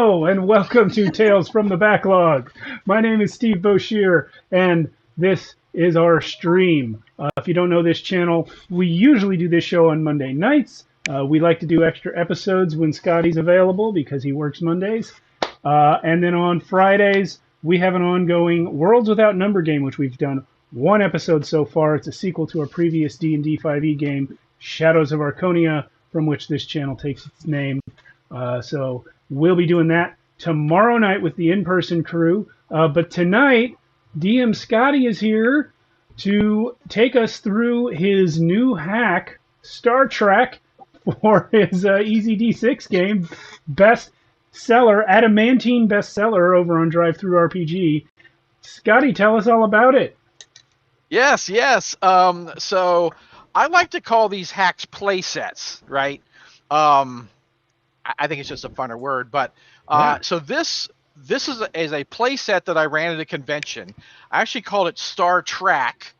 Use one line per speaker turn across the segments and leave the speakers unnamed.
Hello, and welcome to Tales from the Backlog. My name is Steve Boshier, and this is our stream. If you don't know this channel, we usually do this show on Monday nights. We like to do extra episodes when Scotty's available because he works Mondays. And then on Fridays, we have an ongoing Worlds Without Number game, which we've done one episode so far. It's a sequel to our previous D&D 5e game, Shadows of Arconia, from which this channel takes its name. So we'll be doing that tomorrow night with the in-person crew. But tonight, DM Scotty is here to take us through his new hack, TRAC, for his EZD6 game, bestseller, adamantine bestseller over on DriveThruRPG. Scotty, tell us all about it.
Yes. So I like to call these hacks playsets, right? I think it's just a funner word, but so this is a playset that I ran at a convention. I actually called it TRAC,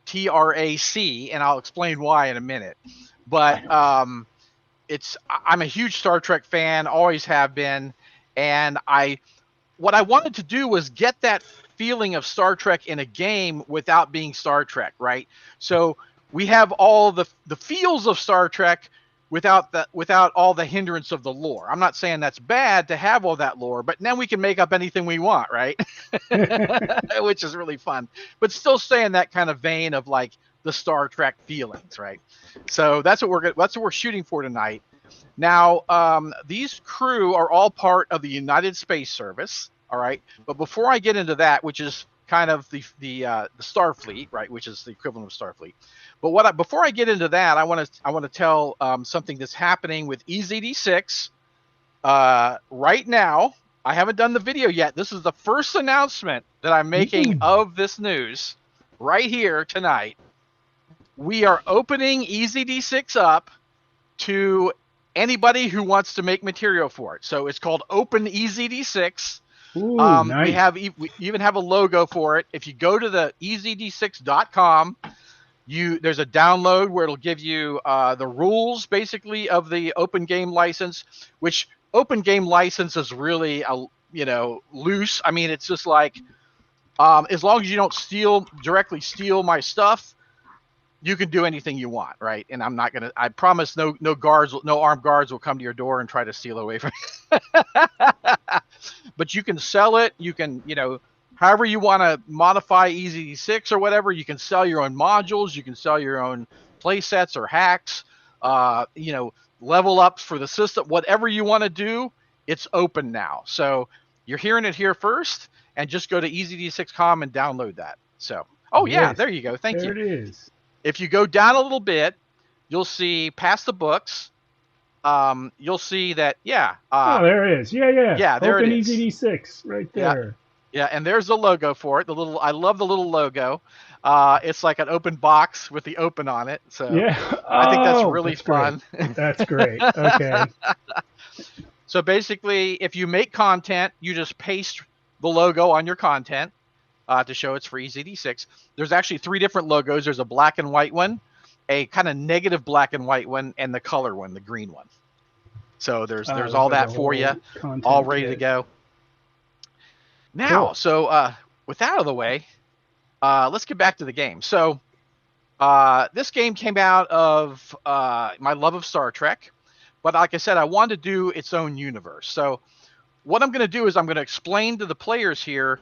TRAC, and I'll explain why in a minute. But I'm a huge Star Trek fan, always have been, and what I wanted to do was get that feeling of Star Trek in a game without being Star Trek, right? So we have all the feels of Star Trek without all the hindrance of the lore. I'm not saying that's bad to have all that lore, but then we can make up anything we want, right? Which is really fun, but still stay in that kind of vein of like the Star Trek feelings, right? So that's what we're shooting for tonight. Now, these crew are all part of the United Space Service, all right? But before I get into that, which is kind of the Starfleet, right, which is the equivalent of Starfleet. But before I get into that, I want to tell something that's happening with EZD6 right now. I haven't done the video yet. This is the first announcement that I'm making of this news right here tonight. We are opening EZD6 up to anybody who wants to make material for it. So it's called Open EZD6.
Ooh, nice.
We even have a logo for it. If you go to the EZD6.com, there's a download where it'll give you the rules basically of the open game license, which open game license is really loose. I mean, it's just like as long as you don't directly steal my stuff, you can do anything you want, right? And I promise no armed guards will come to your door and try to steal away from you. But you can sell it. You can, however you want to modify EZD6 or whatever, you can sell your own modules. You can sell your own play sets or hacks, level ups for the system, whatever you want to do, it's open now. So you're hearing it here first, and just go to EZD6.com and download that. So,
Yes.
there you go. Thank you.
There it is.
If you go down a little bit, you'll see past the books. You'll see that,
there it is. Yeah,
there
Open
it is.
EZD6 right there.
Yeah, and there's the logo for it. I love the little logo. It's like an open box with the open on it. So
yeah.
I think that's really fun.
That's great. Okay.
So basically, if you make content, you just paste the logo on your content to show it's for EZD6. There's actually 3 different logos. There's a black and white one, a kind of negative black and white one, and the color one, the green one. So there's all that for you, all ready to go. Now, cool. So with that out of the way, let's get back to the game. So this game came out of my love of Star Trek, but like I said, I wanted to do its own universe. So what I'm going to do is I'm going to explain to the players here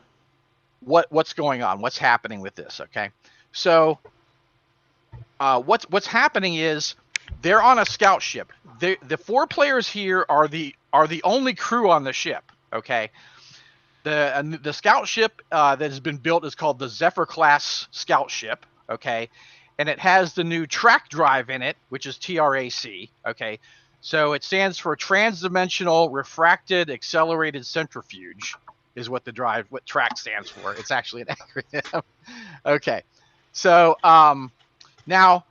what's going on, what's happening with this. Okay, so what's happening is they're on a scout ship. The 4 players here are the only crew on the ship. Okay, the scout ship that has been built is called the Zephyr class scout ship. Okay, and it has the new TRAC drive in it, which is TRAC. Okay, so it stands for Transdimensional Refracted Accelerated Centrifuge, is what TRAC stands for. It's actually an acronym. Okay, so now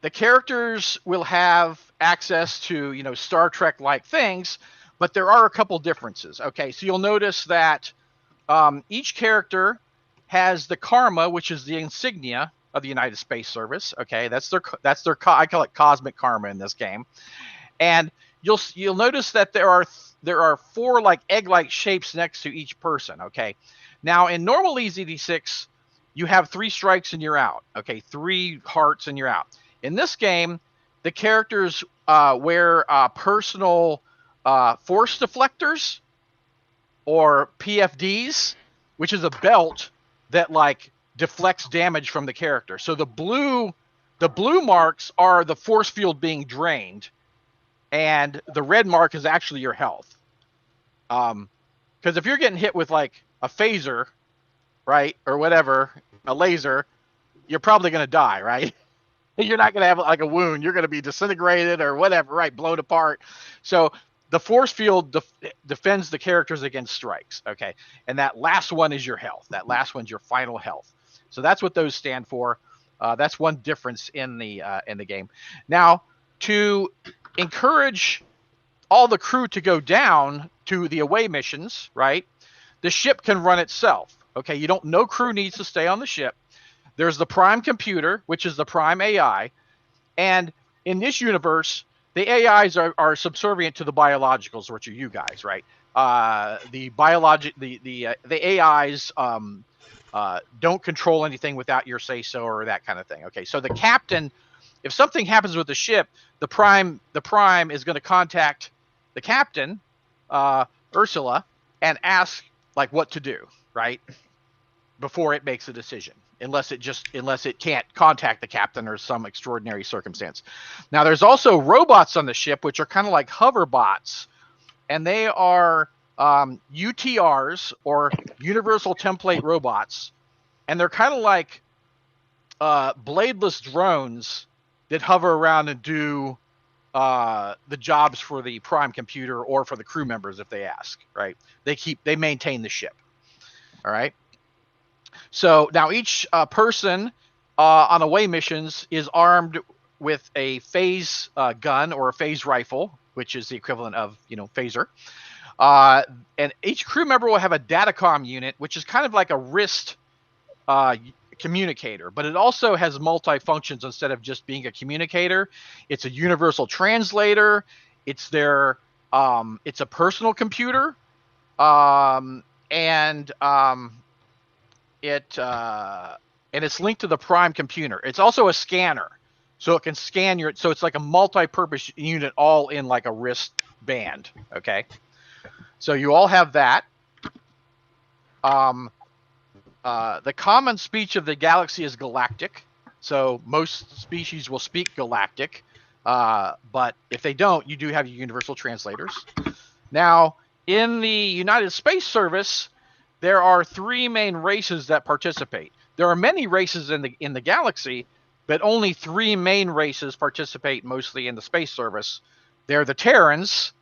the characters will have access to Star Trek-like things, but there are a couple differences. Okay, so you'll notice that each character has the karma, which is the insignia of the United Space Service. Okay, that's their I call it cosmic karma in this game, and you'll notice that there are there are 4 like egg-like shapes next to each person. Okay, now in normal EZD6, you have 3 strikes and you're out. Okay, 3 hearts and you're out. In this game, the characters wear personal force deflectors, or PFDs, which is a belt that like deflects damage from the character. So the blue marks are the force field being drained, and the red mark is actually your health. Because if you're getting hit with like a phaser, right, or whatever, a laser, you're probably going to die, right? You're not going to have like a wound. You're going to be disintegrated or whatever, right, blown apart. So the force field defends the characters against strikes, okay? And that last one is your health. That last one's your final health. So that's what those stand for. That's one difference in the game. Now, to encourage all the crew to go down to the away missions, right, the ship can run itself, okay? No crew needs to stay on the ship. There's the prime computer, which is the prime AI, and in this universe, the AIs are subservient to the biologicals, which are you guys, right? The AIs don't control anything without your say so or that kind of thing. Okay, so the captain, if something happens with the ship, the prime is going to contact the captain, Ursula, and ask like what to do, right, before it makes a decision. Unless it can't contact the captain or some extraordinary circumstance. Now, there's also robots on the ship, which are kind of like hover bots, and they are UTRs, or Universal Template Robots, and they're kind of like bladeless drones that hover around and do the jobs for the prime computer or for the crew members if they ask, right? They maintain the ship, all right? So now each person on away missions is armed with a phase gun or a phase rifle, which is the equivalent of, phaser. And each crew member will have a datacom unit, which is kind of like a wrist communicator, but it also has multi-functions. Instead of just being a communicator, it's a universal translator. It's a personal computer, and it's linked to the prime computer. It's also a scanner, so it can scan so it's like a multi-purpose unit all in like a wrist band. Okay, so you all have that. The common speech of the galaxy is galactic, so most species will speak galactic, but if they don't, you do have your universal translators. Now, in the United Space Service, there are 3 main races that participate. There are many races in the galaxy, but only 3 main races participate mostly in the space service. They're the Terrans,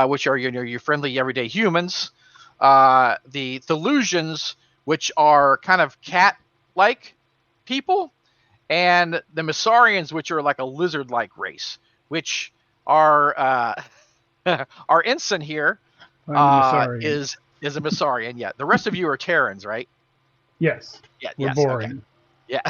which are your friendly everyday humans, the Thelusians, which are kind of cat-like people, and the Masarians, which are like a lizard-like race, which are our ensign here is a Masarian. Yeah, the rest of you are Terrans, right?
Yes.
Yeah.
We're
yes.
boring.
Okay. Yeah.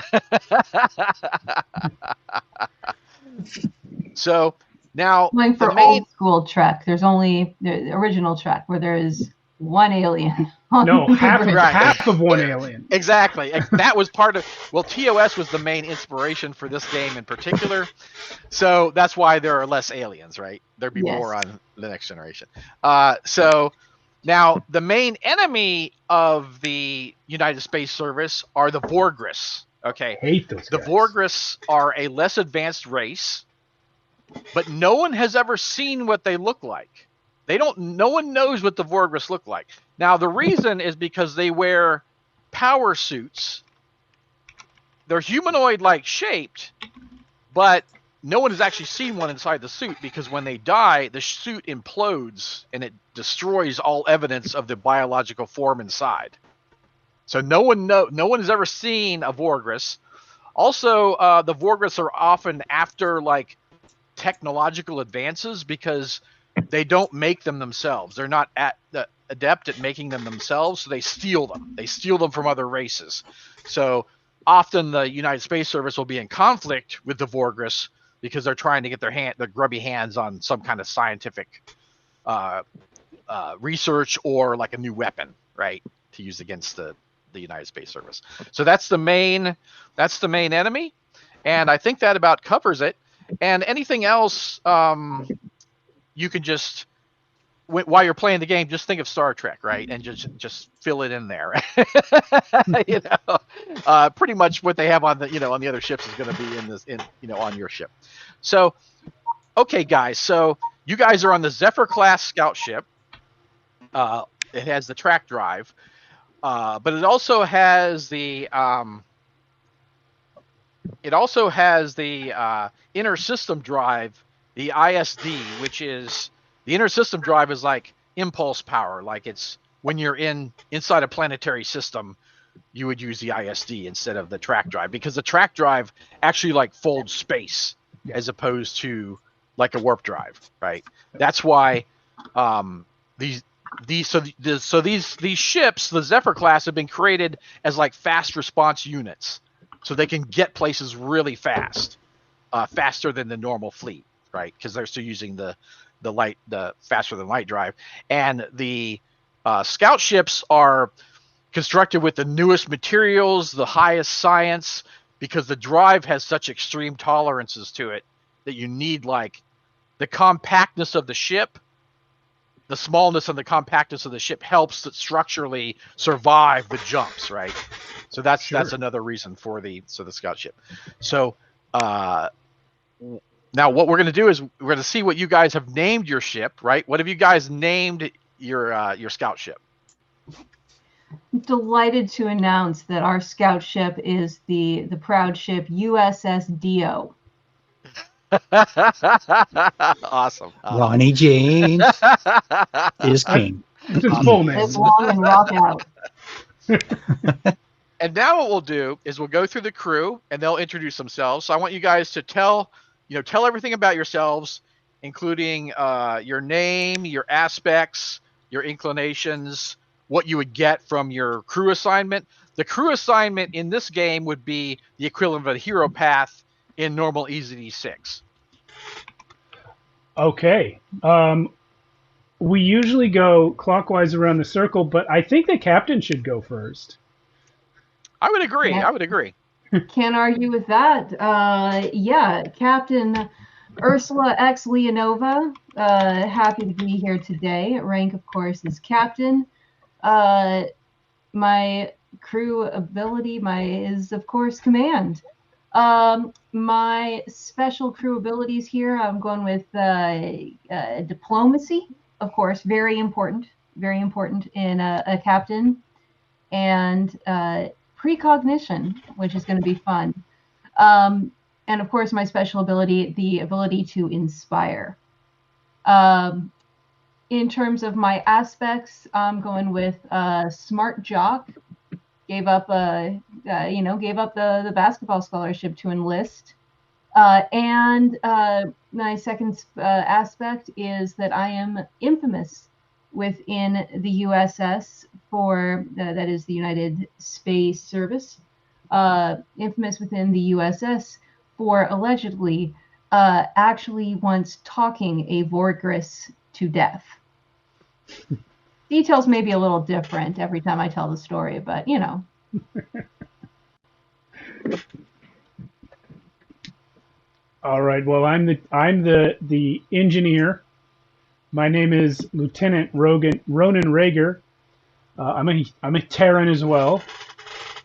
So now
going for old school TRAC. There's only the original TRAC where there is 1 alien.
No, half of 1 alien.
Exactly. That was part of. Well, TOS was the main inspiration for this game in particular, so that's why there are less aliens, right? There'd be more on the Next Generation. So now the main enemy of the United Space Service are the Vorgris. Okay,
hate those guys.
The Vorgris are a less advanced race, but no one has ever seen what they look like. No one knows what the Vorgris look like. Now, the reason is because they wear power suits. They're humanoid-like shaped, but no one has actually seen one inside the suit, because when they die, the suit implodes and it destroys all evidence of the biological form inside. So no one has ever seen a Vorgris. Also, the Vorgris are often after like technological advances because they don't make them themselves. They're not adept at making them themselves, so they steal them. They steal them from other races. So often the United Space Service will be in conflict with the Vorgris because they're trying to get their grubby hands on some kind of scientific research or like a new weapon, right, to use against the United Space Service. So that's the main enemy, and I think that about covers it. And anything else, you can just, while you're playing the game, just think of Star Trek, right, and just fill it in there. Pretty much what they have on the on the other ships is going to be on your ship. So, okay, guys. So you guys are on the Zephyr class scout ship. It has the TRAC drive, but it also has the inner system drive, the ISD, which is the inner system drive is like impulse power. Like it's when you're inside a planetary system, you would use the ISD instead of the TRAC drive, because the TRAC drive actually like folds space as opposed to like a warp drive, right? That's why these ships, the Zephyr class, have been created as like fast response units, so they can get places really fast, faster than the normal fleet, right? Because they're still using the faster than light drive. And the scout ships are constructed with the newest materials, the highest science, because the drive has such extreme tolerances to it that you need like the compactness of the ship. The smallness and the compactness of the ship helps it structurally survive the jumps, right? So that's another reason for the scout ship. So now what we're going to do is we're going to see what you guys have named your ship, right? What have you guys named your scout ship?
Delighted to announce that our scout ship is the proud ship USS Dio.
Awesome.
Ronnie James is king.
It's his full name.
Live long and rock out.
And now what we'll do is we'll go through the crew and they'll introduce themselves. So I want you guys to tell everything about yourselves, including your name, your aspects, your inclinations, what you would get from your crew assignment. The crew assignment in this game would be the equivalent of a hero path in normal EZD6.
Okay. We usually go clockwise around the circle, but I think the captain should go first.
I would agree.
Yeah.
I would agree.
Can't argue with that. Yeah, Captain Ursula X. Leonova. Happy to be here today. Rank, of course, is captain. My crew ability is, of course, command. My special crew abilities here, I'm going with diplomacy, of course, very important in a captain, and precognition, which is going to be fun. And of course, my special ability, the ability to inspire. In terms of my aspects, I'm going with smart jock. Gave up the basketball scholarship to enlist. And my second aspect is that I am infamous within the USS for that is the United Space Service. Infamous within the USS for allegedly actually once talking a Vorgress to death. Details may be a little different every time I tell the story, but you know.
All right. Well, I'm the engineer. My name is Lieutenant Ronan Rager. I'm a Terran as well.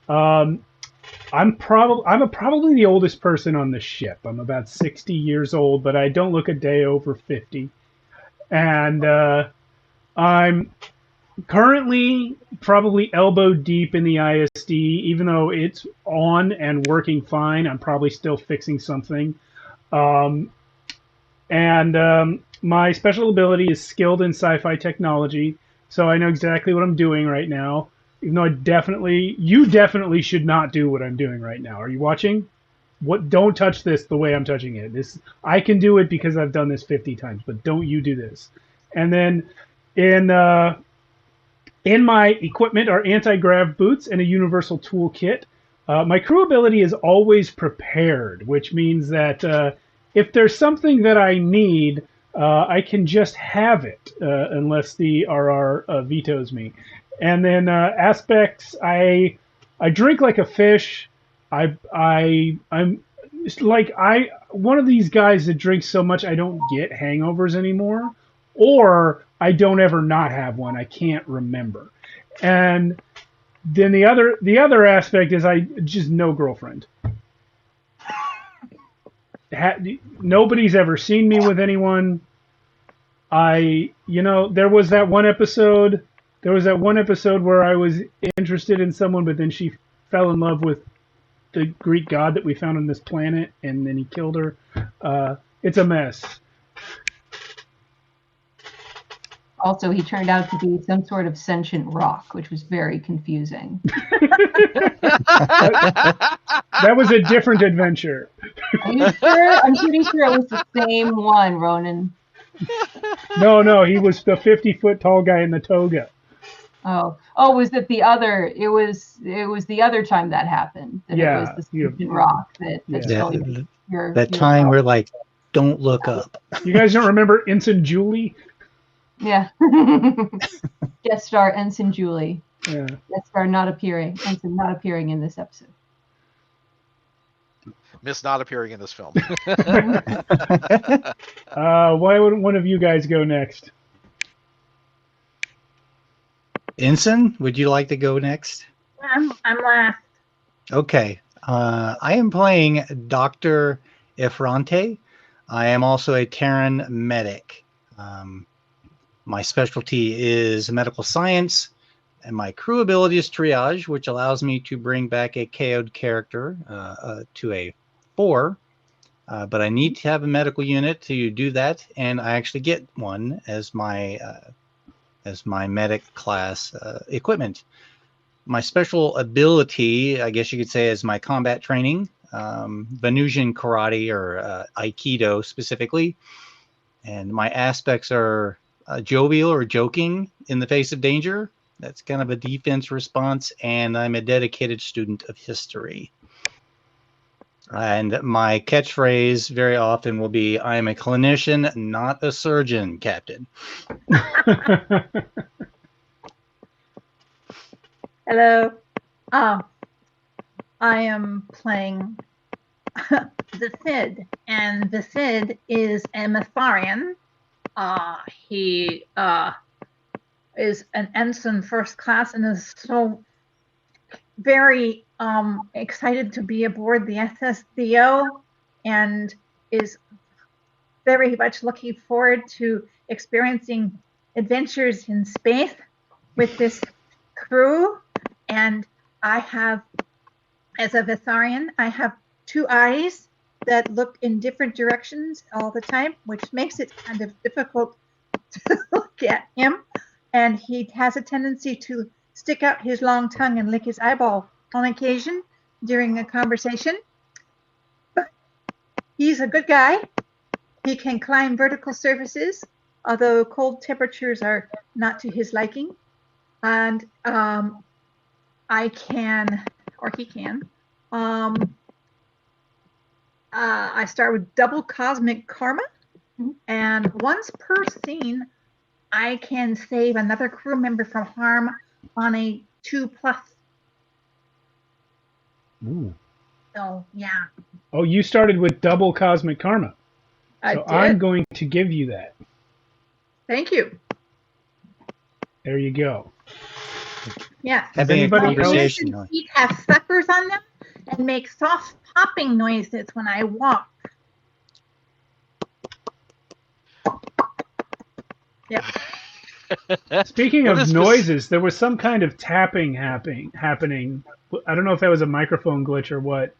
I'm probably the oldest person on the ship. I'm about 60 years old, but I don't look a day over 50. And I'm currently probably elbow deep in the ISD, even though it's on and working fine. I'm probably still fixing something. My special ability is skilled in sci-fi technology, so I know exactly what I'm doing right now. Even though you definitely should not do what I'm doing right now. Are you watching? Don't touch this the way I'm touching it. I can do it because I've done this 50 times, but don't you do this. And then in my equipment are anti-grav boots and a universal toolkit. My crew ability is always prepared, which means that if there's something that I need, I can just have it unless the RR vetoes me. And then aspects, I drink like a fish. I'm like one of these guys that drinks so much I don't get hangovers anymore, or I don't ever not have one. I can't remember. And then the other aspect is I just no girlfriend. Nobody's ever seen me with anyone. There was that one episode. There was that one episode where I was interested in someone, but then she fell in love with the Greek god that we found on this planet, and then he killed her. It's a mess.
Also, he turned out to be some sort of sentient rock, which was very confusing.
That was a different adventure.
Are you sure? I'm pretty sure it was the same one, Ronan.
No, he was the 50-foot tall guy in the toga.
Oh, was it the other? It was the other time that happened. That
Yeah,
it was the sentient rock that
that time where like, don't look up.
You guys don't remember Ensign Julie?
Yeah. Guest star Ensign Julie.
Yeah.
Guest star not appearing. Ensign not appearing in this episode.
Miss not appearing in this film.
Why wouldn't one of you guys go next?
Ensign, would you like to go next?
I'm last.
Okay. I am playing Dr. Efrante. I am also a Terran medic. My specialty is medical science, and my crew ability is triage, which allows me to bring back a KO'd character to a 4. But I need to have a medical unit to do that, and I actually get one as my medic class equipment. My special ability, I guess you could say, is my combat training, Venusian karate or Aikido specifically. And my aspects are jovial or joking in the face of danger. That's kind of a defense response. And I'm a dedicated student of history. And my catchphrase very often will be, I am a clinician, not a surgeon, Captain.
Hello. I am playing the Sid, and the Sid is a Mitharian. He is an ensign first class and is so very excited to be aboard the SS Theo, and is very much looking forward to experiencing adventures in space with this crew. And I have, as a Vitharian, I have 2 eyes that look in different directions all the time, which makes it kind of difficult to look at him. And he has a tendency to stick out his long tongue and lick his eyeball on occasion during a conversation. But he's a good guy. He can climb vertical surfaces, although cold temperatures are not to his liking. And I can, or he can, I start with double cosmic karma, and once per scene, I can save another crew member from harm on a 2+.
Ooh.
So, yeah.
Oh, you started with double cosmic karma.
I
So
did.
I'm going to give you that.
Thank you.
There you go.
Yeah.
Having a
anybody
conversation.
My feet have suckers on them and make soft popping noises when I walk. Yep.
Speaking
What
of
is
noises, there was some kind of tapping happening. I don't know if that was a microphone glitch or what.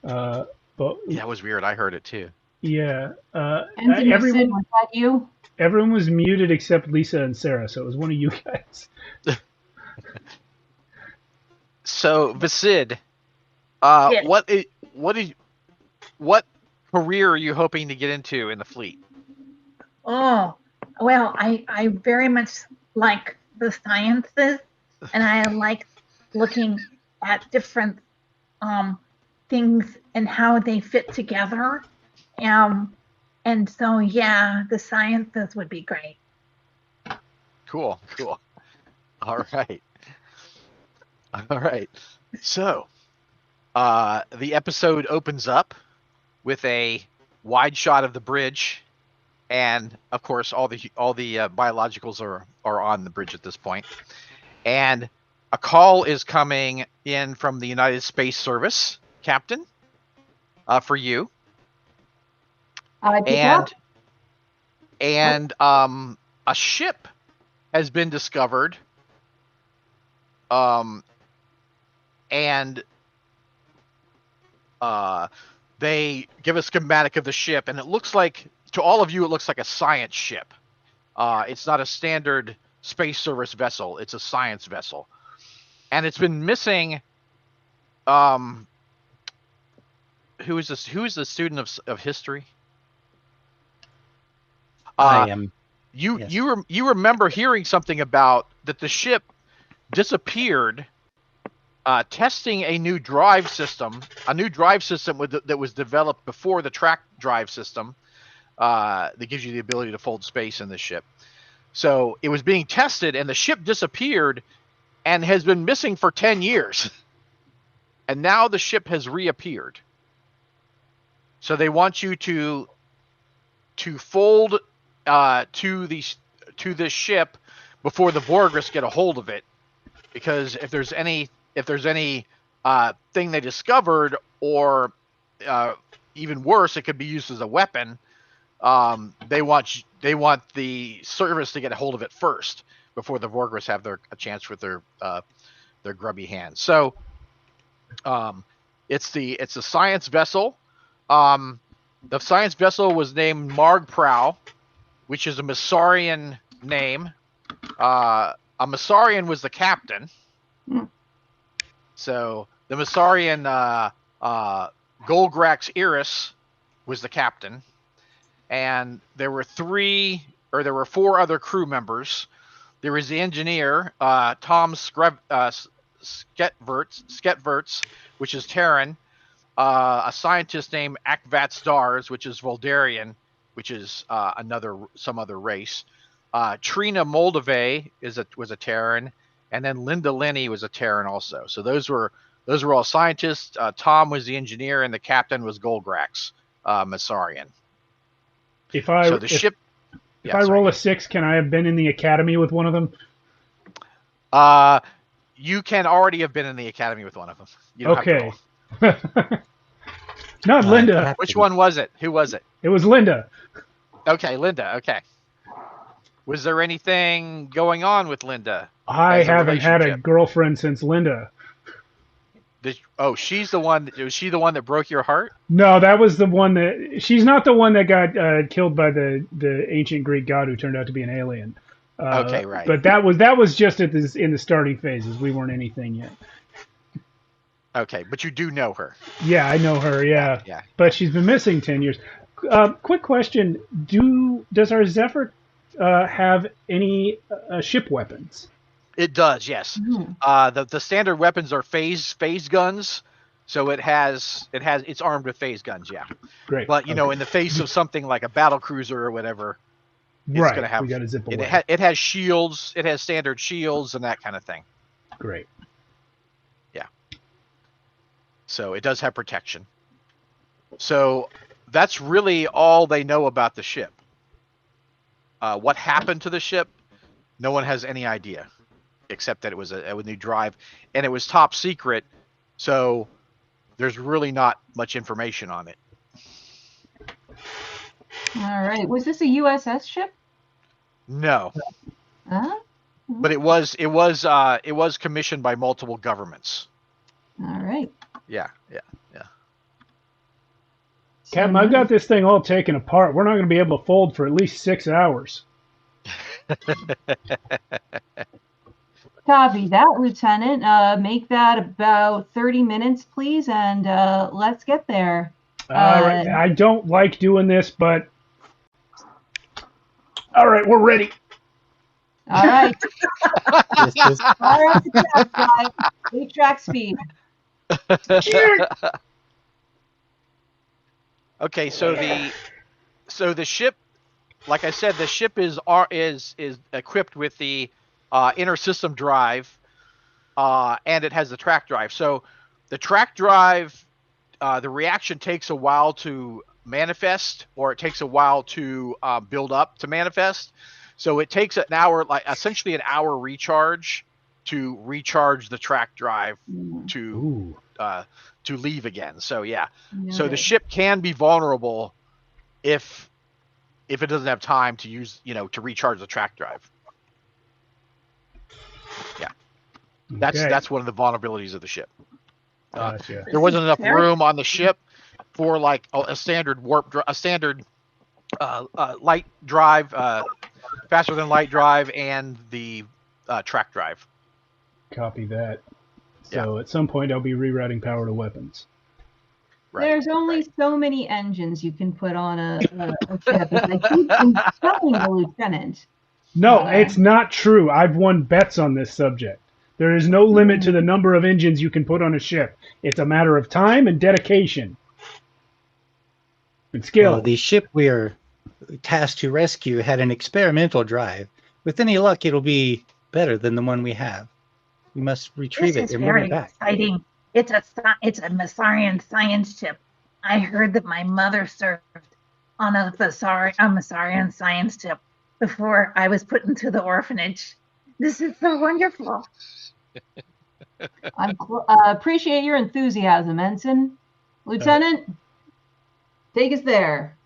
But
Yeah, it was weird. I heard it too.
yeah,
Ensign Sid, was that you?
everyone was muted except Lisa and Sarah, so it was one of you guys.
So, Vasid,
Yes.
what career are you hoping to get into in the fleet?
Oh, well, I very much like the sciences, and I like looking at different things and how they fit together. And so, yeah, the sciences would be great.
Cool. All right. So, the episode opens up with a wide shot of the bridge, and of course, all the biologicals are on the bridge at this point, and a call is coming in from the United Space Service, Captain, for you, and a ship has been discovered, and they give a schematic of the ship, and it looks like, to all of you, it looks like a science ship. It's not a standard space service vessel. It's a science vessel. And it's been missing. Who is this? Who is the student of history?
I am.
You remember hearing something about that the ship disappeared, testing a new drive system that was developed before the TRAC drive system that gives you the ability to fold space in the ship. So it was being tested, and the ship disappeared and has been missing for 10 years. And now the ship has reappeared. So they want you to fold to this ship before the Borgris get a hold of it, because if there's any thing they discovered, or even worse, it could be used as a weapon. They want the service to get a hold of it first before the Borgris have a chance with their grubby hands. So it's a science vessel. The science vessel was named Margprow, which is a Masarian name. A Masarian was the captain. So the Masarian Golgrax Iris was the captain, and there were four other crew members. There was the engineer, Tom Sketverts, which is Terran, a scientist named Akvat Stars, which is Voldarian, which is some other race. Trina Moldave was a Terran, and then Linda Lenny was a Terran also. So those were all scientists. Tom was the engineer, and the captain was Golgrax, Masarian.
If I roll a 6, can I have been in the academy with one of them?
You can already have been in the academy with one of them. You don't
okay.
Have to
Not Linda.
Captain.
Which one was it? Who was it?
It was Linda.
Okay, Linda. Okay. Was there anything going on with Linda?
I haven't had a girlfriend since Linda.
She's the one. Was she the one that broke your heart?
No, that was the one that. She's not the one that got killed by the ancient Greek god who turned out to be an alien.
Okay, right.
But that was just in the starting phases. We weren't anything yet.
Okay, but you do know her.
Yeah, I know her. Yeah. But she's been missing 10 years. Quick question: does our Zephyr have any ship weapons?
It does, yes. Mm-hmm. The standard weapons are phase guns, so it's armed with phase guns, yeah.
Great.
But in the face of something like a battle cruiser or whatever, it's going to have.
We got to zip away.
It has shields. It has standard shields and that kind of thing.
Great.
Yeah. So it does have protection. So that's really all they know about the ship. What happened to the ship? No one has any idea, except that it was a new drive, and it was top secret, so there's really not much information on it.
All right. Was this a USS ship?
No. But it was commissioned by multiple governments.
All right.
Yeah.
Captain, I've got this thing all taken apart. We're not going to be able to fold for at least 6 hours.
Copy that, Lieutenant. Make that about 30 minutes, please, and let's get there.
All right. I don't like doing this, but all right, we're ready.
All right. All right, guys. 8 track speed.
Okay, so So the ship, like I said, the ship is equipped with the inner system drive, and it has the TRAC drive. So the TRAC drive, the reaction takes a while to manifest, or it takes a while to build up to manifest. So it takes an hour, like essentially an hour recharge, to recharge the TRAC drive to leave again. So yeah, so the ship can be vulnerable if it doesn't have time to use, to recharge the TRAC drive. Yeah, that's one of the vulnerabilities of the ship.
Gotcha.
There wasn't enough room on the ship for like a standard light drive, faster than light drive, and the TRAC drive.
Copy that. So at some point I'll be rerouting power to weapons.
Right, there's only so many engines you can put on a ship. I keep telling the lieutenant.
No, it's not true. I've won bets on this subject. There is no limit to the number of engines you can put on a ship. It's a matter of time and dedication. And skill.
The ship we are tasked to rescue had an experimental drive. With any luck, it'll be better than the one we have. We must retrieve it and bring it back.
Exciting. It's a Masarian science ship. I heard that my mother served on a Masarian science ship before I was put into the orphanage. This is so wonderful.
I appreciate your enthusiasm, Ensign. Lieutenant, take us there.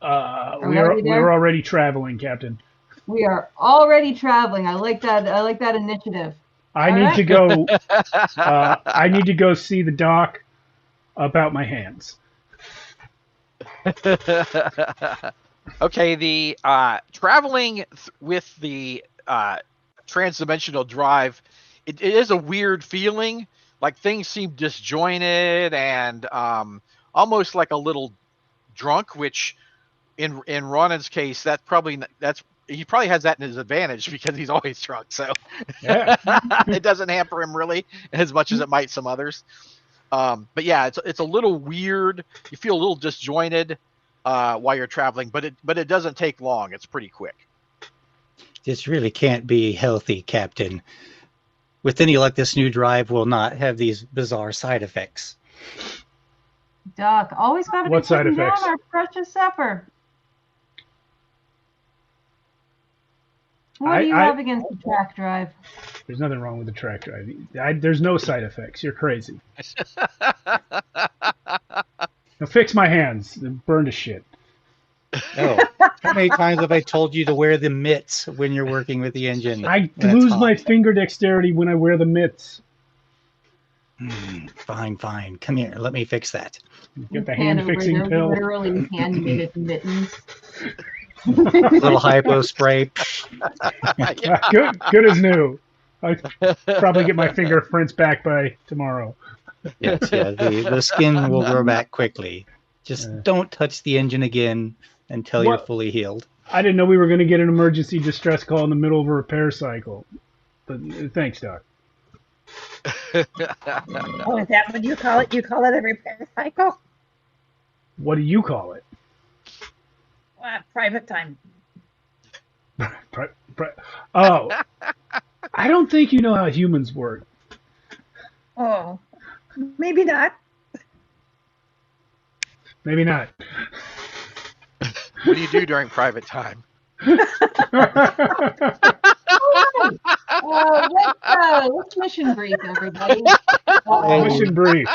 We're already traveling, Captain.
We are already traveling. I like that initiative.
I need to go. I need to go see the doc about my hands.
Okay, the traveling with the transdimensional drive, it is a weird feeling. Like things seem disjointed and almost like a little drunk. Which, in Ronan's case, he probably has that in his advantage because he's always drunk. So yeah. It doesn't hamper him really as much as it might some others. But yeah, it's a little weird. You feel a little disjointed while you're traveling, but it doesn't take long. It's pretty quick.
This really can't be healthy, Captain. With any luck, this new drive will not have these bizarre side effects.
Doc, always got to be putting down our precious Zephyr. What do you have against the TRAC drive?
There's nothing wrong with the TRAC drive. There's no side effects. You're crazy. Now fix my hands. They're burned to shit.
Oh, how many times have I told you to wear the mitts when you're working with the engine?
I lose my finger dexterity when I wear the mitts.
Fine. Come here. Let me fix that.
Get the hand-fixing pill.
Literally hand-knitted mittens.
Little hypo spray.
Good as new. I'll probably get my fingerprints back by tomorrow.
Yes, the skin will grow back quickly. Just don't touch the engine again until you're fully healed.
I didn't know we were going to get an emergency distress call in the middle of a repair cycle. But thanks, Doc.
Oh, is that what you call it? You call it a repair cycle?
What do you call it?
Private time.
Oh, I don't think you know how humans work.
Oh, maybe not.
Maybe not.
What do you do during private time?
Let's mission brief, everybody.
Mission brief.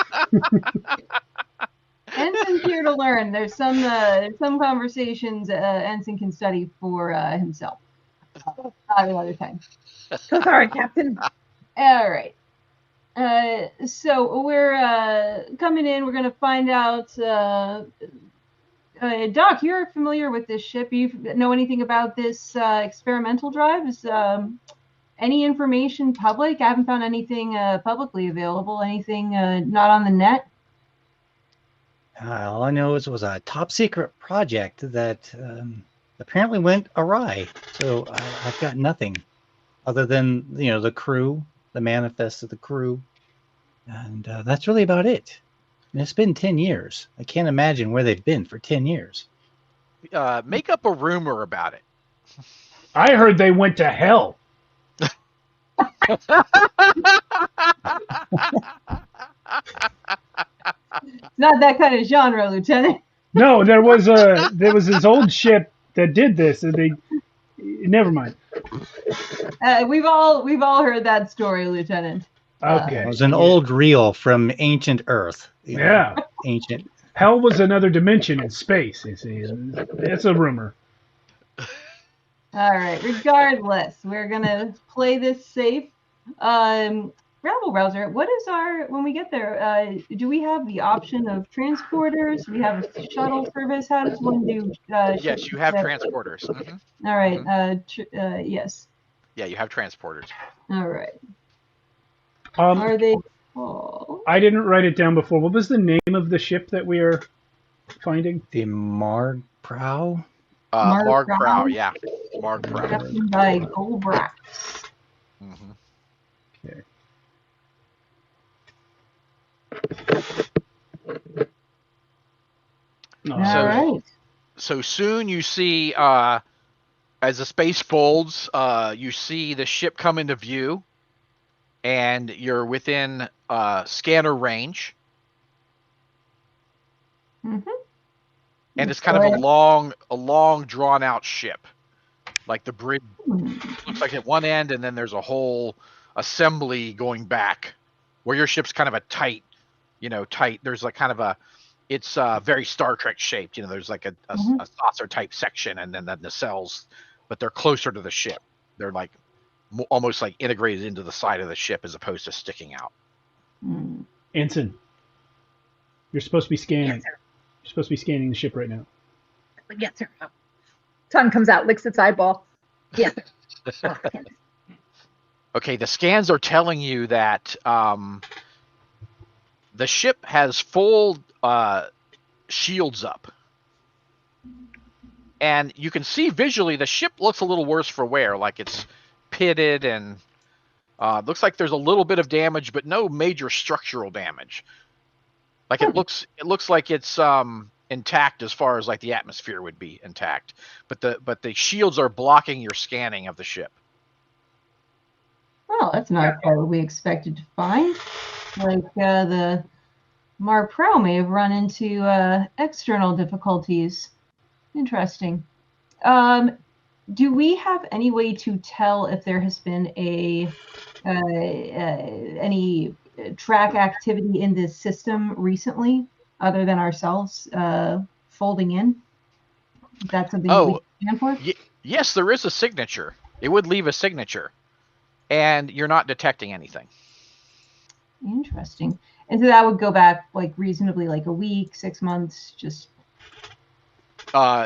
Ensign's here to learn. There's some conversations Ensign can study for himself. Not another time.
So sorry, Captain.
All right. So we're coming in. We're going to find out. Doc, you're familiar with this ship. You know anything about this experimental drive? Is any information public? I haven't found anything publicly available. Anything not on the net?
All I know is it was a top secret project that apparently went awry. So I've got nothing other than the crew, the manifest of the crew, and that's really about it. And it's been 10 years. I can't imagine where they've been for 10 years.
make up a rumor about it.
I heard they went to hell.
It's not that kind of genre, Lieutenant.
No, there was this old ship that did this, and they. Never mind.
We've all heard that story, Lieutenant.
Okay.
It was an old reel from ancient Earth. You know,
Yeah.
ancient.
Hell was another dimension in space. You see, it's a rumor.
All right. Regardless, we're gonna play this safe. Rabble Rouser, what is our when we get there? Do we have the option of transporters? Do we have a shuttle service? How does one do?
Yes, you have transporters.
All right. Yes.
Yeah, you have transporters.
All right. Are they called?
I didn't write it down before. What was the name of the ship that we are finding?
The Marg Prow.
Marg Prow, yeah. Marg Prow.
Captained by Golbrax.
Okay.
All right.
So soon you see, as the space folds, you see the ship come into view, and you're within scanner range.
Mm-hmm.
And it's kind of a long, drawn-out ship. Like the bridge looks like at one end, and then there's a whole assembly going back, where your ship's kind of a tight. There's like kind of a, it's very Star Trek shaped. There's like a saucer type section, and then the nacelles, but they're closer to the ship. They're like almost like integrated into the side of the ship as opposed to sticking out.
Ensign, you're supposed to be scanning.
Yes, sir.
You're supposed to be scanning the ship right now.
Yes, sir. Tongue comes out, licks its eyeball. Yes. Oh,
okay, the scans are telling you that the ship has full shields up. And you can see visually the ship looks a little worse for wear, like it's pitted and looks like there's a little bit of damage, but no major structural damage. Like it looks like it's intact as far as like the atmosphere would be intact, but the shields are blocking your scanning of the ship.
Well, that's not quite what we expected to find. Like the Mar Pro may have run into external difficulties. Interesting. Do we have any way to tell if there has been any TRAC activity in this system recently, other than ourselves folding in? Is that something we can scan for?
Yes, there is a signature. It would leave a signature, and you're not detecting anything.
Interesting. And so that would go back like reasonably, like a week, 6 months, just.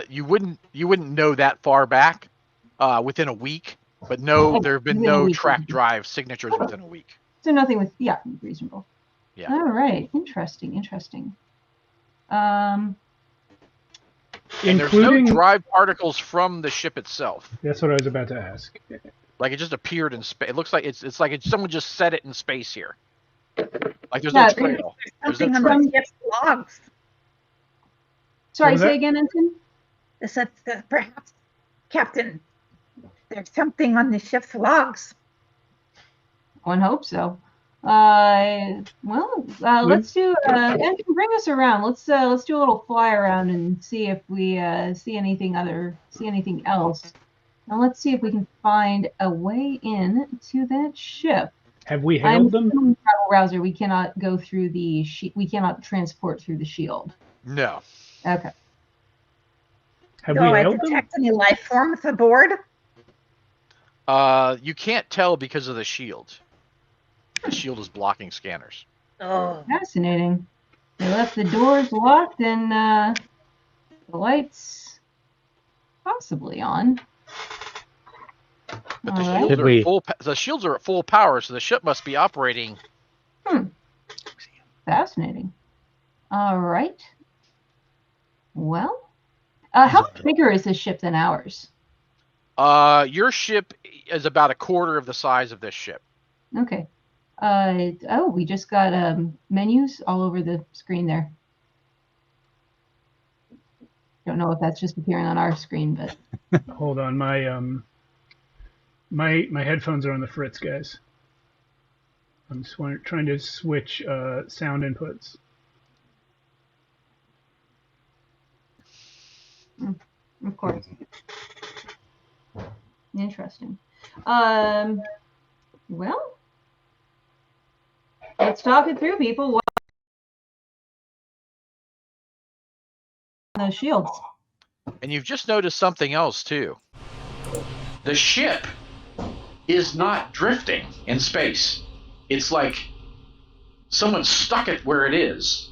You wouldn't know that far back within a week, but no, there have been no TRAC drive signatures within a week.
So nothing with reasonable.
Yeah.
All right. Interesting.
And there's no drive particles from the ship itself.
That's what I was about to ask.
Like it just appeared in space. It looks like it's like someone just set it in space here. Like there's no trail.
There's something on the ship's logs.
Sorry, say again, Ensign?
It said perhaps, Captain, there's something on the ship's logs.
One hopes so. Let's do. Ensign, bring us around. Let's do a little fly around and see if we see anything else. Now let's see if we can find a way in to that ship.
Have we hailed them?
Travel Rouser, we cannot go through we cannot transport through the shield.
No.
Okay.
Have
Do
we
I
hailed
detect any life forms aboard?
You can't tell because of the shield. The shield is blocking scanners.
Oh.
Fascinating. They left the doors locked and the lights possibly on.
But the shields are at full power, so the ship must be operating.
Fascinating. All right. Well, how much bigger is this ship than ours?
Your ship is about a quarter of the size of this ship.
Okay. We just got menus all over the screen there. Don't know if that's just appearing on our screen, but
Hold on, my headphones are on the fritz, guys. I'm just trying to switch sound inputs.
of course. Interesting. Well, let's talk it through, people. What are those shields?
And you've just noticed something else too. The ship is not drifting in space. It's like someone stuck it where it is,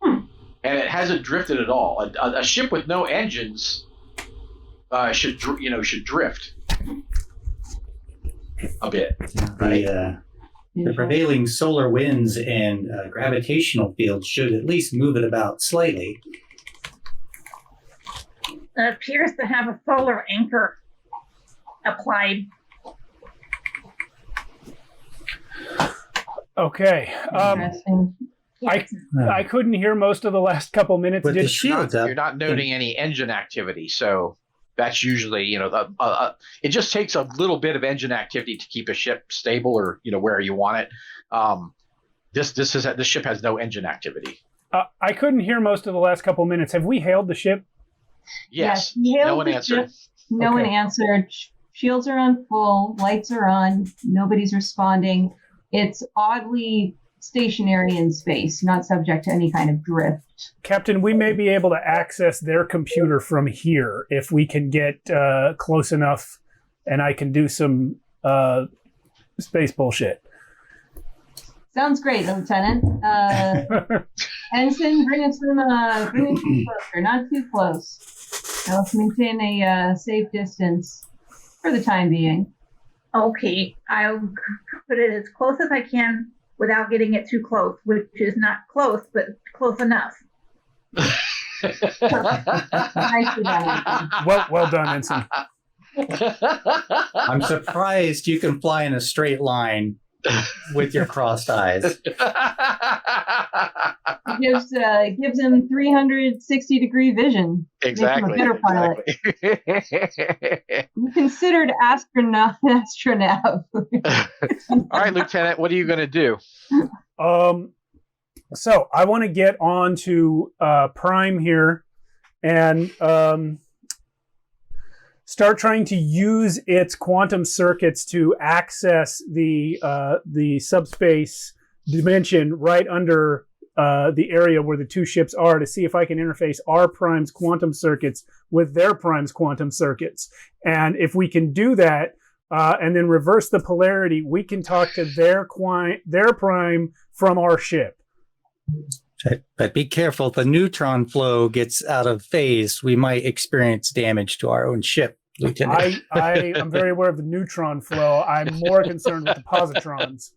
and it hasn't drifted at all. A ship with no engines should drift a bit.
Right? The prevailing solar winds and gravitational fields should at least move it about slightly.
It appears to have a solar anchor applied.
Okay.
Interesting.
I couldn't hear most of the last couple minutes.
With the shields up,
You're not noting any engine activity, so that's usually, it just takes a little bit of engine activity to keep a ship stable or, where you want it. This ship has no engine activity.
I couldn't hear most of the last couple minutes. Have we hailed the ship?
Yes.
Yeah,
No one answered.
No one answered. Shields are on full. Lights are on. Nobody's responding. It's oddly stationary in space, not subject to any kind of drift.
Captain, we may be able to access their computer from here if we can get close enough and I can do some space bullshit.
Sounds great, Lieutenant. Ensign, bring us closer, not too close. Now let's maintain a safe distance for the time being.
Okay, I'll put it as close as I can without getting it too close, which is not close, but close enough.
Nicely done.
Well done, Ensign.
I'm surprised you can fly in a straight line with your crossed eyes.
Gives him 360-degree vision.
Exactly.
Makes him a better pilot. Considered astronaut.
All right, Lieutenant, what are you going to do?
So I want to get on to Prime here and start trying to use its quantum circuits to access the subspace dimension right under the area where the two ships are, to see if I can interface our Prime's quantum circuits with their Prime's quantum circuits. And if we can do that and then reverse the polarity, we can talk to their Prime from our ship.
But be careful, if the neutron flow gets out of phase, we might experience damage to our own ship, Lieutenant.
I am very aware of the neutron flow. I'm more concerned with the positrons.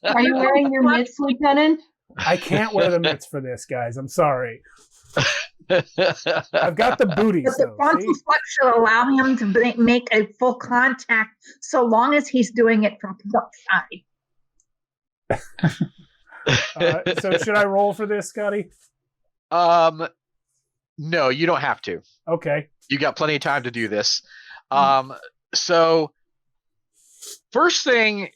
Are you wearing your mitts, Lieutenant?
I can't wear the mitts for this, guys. I'm sorry. I've got the booties.
But the quantum flux should allow him to make a full contact so long as he's doing it from the side.
So should I roll for this, Scotty?
No, you don't have to.
Okay.
You got plenty of time to do this. So first thing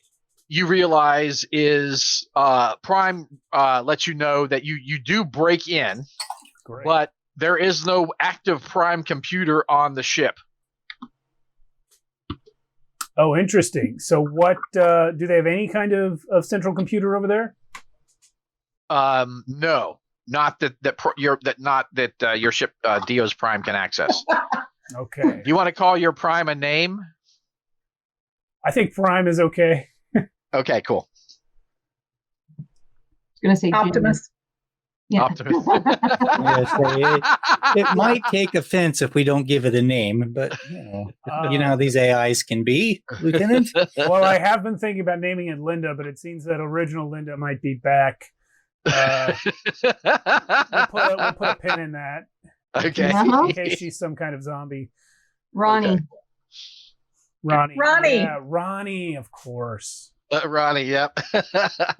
you realize is Prime lets you know that you do break in. Great. But there is no active Prime computer on the ship.
Oh, interesting. So what, do they have any kind of central computer over there?
No, not that your ship Dio's Prime can access.
Okay.
Do you want to call your Prime a name?
I think Prime is okay.
Okay, cool.
I was going to say
Optimus.
Yeah.
Optimus.
It might take offense if we don't give it a name, but you know how these AIs can be, Lieutenant.
Well, I have been thinking about naming it Linda, but it seems that original Linda might be back. We'll put a pin in that.
Okay.
In case she's some kind of zombie.
Ronnie.
Okay.
Ronnie.
Ronnie.
Yeah, Ronnie, of course.
Ronnie, yep.
All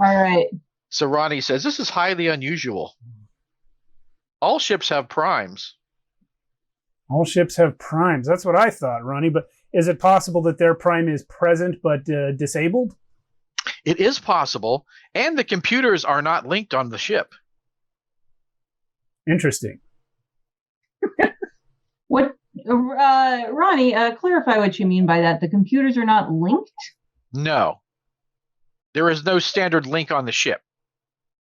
right.
So Ronnie says, this is highly unusual. All ships have primes.
All ships have primes. That's what I thought, Ronnie. But is it possible that their prime is present but disabled?
It is possible, and the computers are not linked on the ship.
Interesting.
What, Ronnie? Clarify what you mean by that. The computers are not linked.
No. There is no standard link on the ship.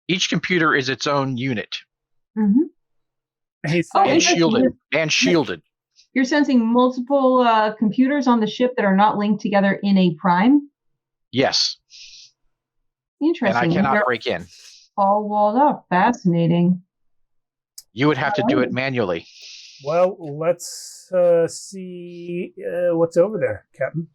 Each computer is its own unit.
Mm-hmm.
And shielded.
You're sensing multiple computers on the ship that are not linked together in a prime?
Yes.
Interesting.
And I cannot break in.
All walled up. Fascinating.
You would have to do it manually.
Well, let's see what's over there, Captain.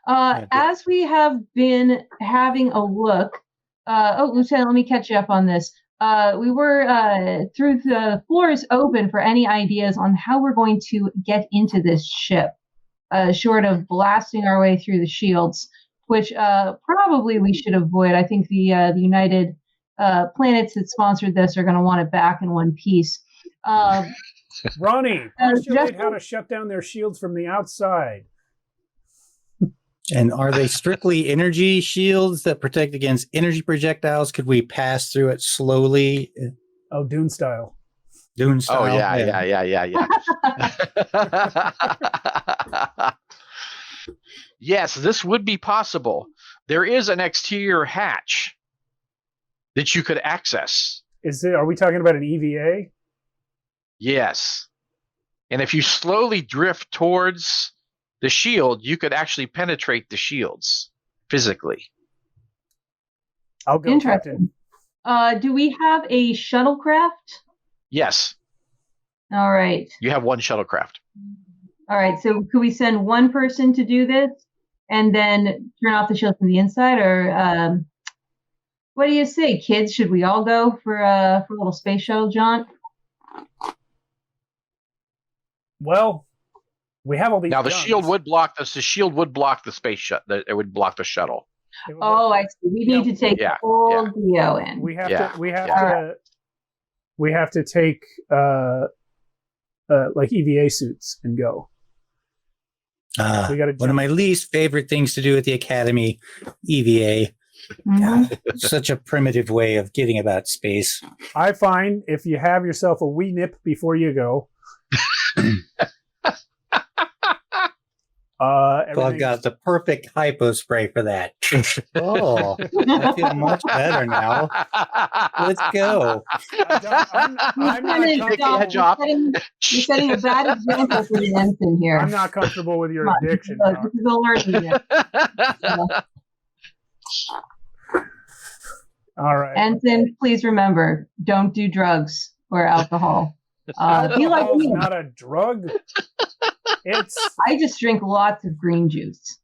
As we have been having a look, Lieutenant, let me catch you up on this. We were through the floor is open for any ideas on how we're going to get into this ship, short of blasting our way through the shields, which probably we should avoid. I think the United planets that sponsored this are going to want it back in one piece.
Ronnie, postulate how to shut down their shields from the outside.
And are they strictly energy shields that protect against energy projectiles? Could we pass through it slowly?
Oh, Dune style.
Dune style.
Oh, yeah. Yes, this would be possible. There is an exterior hatch that you could access.
Are we talking about an EVA?
Yes. And if you slowly drift towards the shield, you could actually penetrate the shields physically.
I'll go, Captain.
Do we have a shuttlecraft?
Yes.
All right.
You have one shuttlecraft.
All right. So could we send one person to do this and then turn off the shield from the inside? Or what do you say, kids? Should we all go for a little space shuttle jaunt?
Well, we have all these.
Now the
guns.
shield would block this. The shield would block the space shuttle. It would block the shuttle.
Oh, I see. We need to take full DO in.
We have to take like EVA suits and go.
One of my least favorite things to do at the Academy, EVA.
Mm-hmm.
Such a primitive way of getting about space.
I find if you have yourself a wee nip before you go.
I've got the perfect hypo spray for that. Oh, I feel much better now. Let's go.
You're setting a bad example for the ensign here.
I'm not comfortable with your addiction.
This is alerting you.
All right.
Ensign, please remember, don't do drugs or alcohol. Be like me.
Not a drug.
I just drink lots of green juice.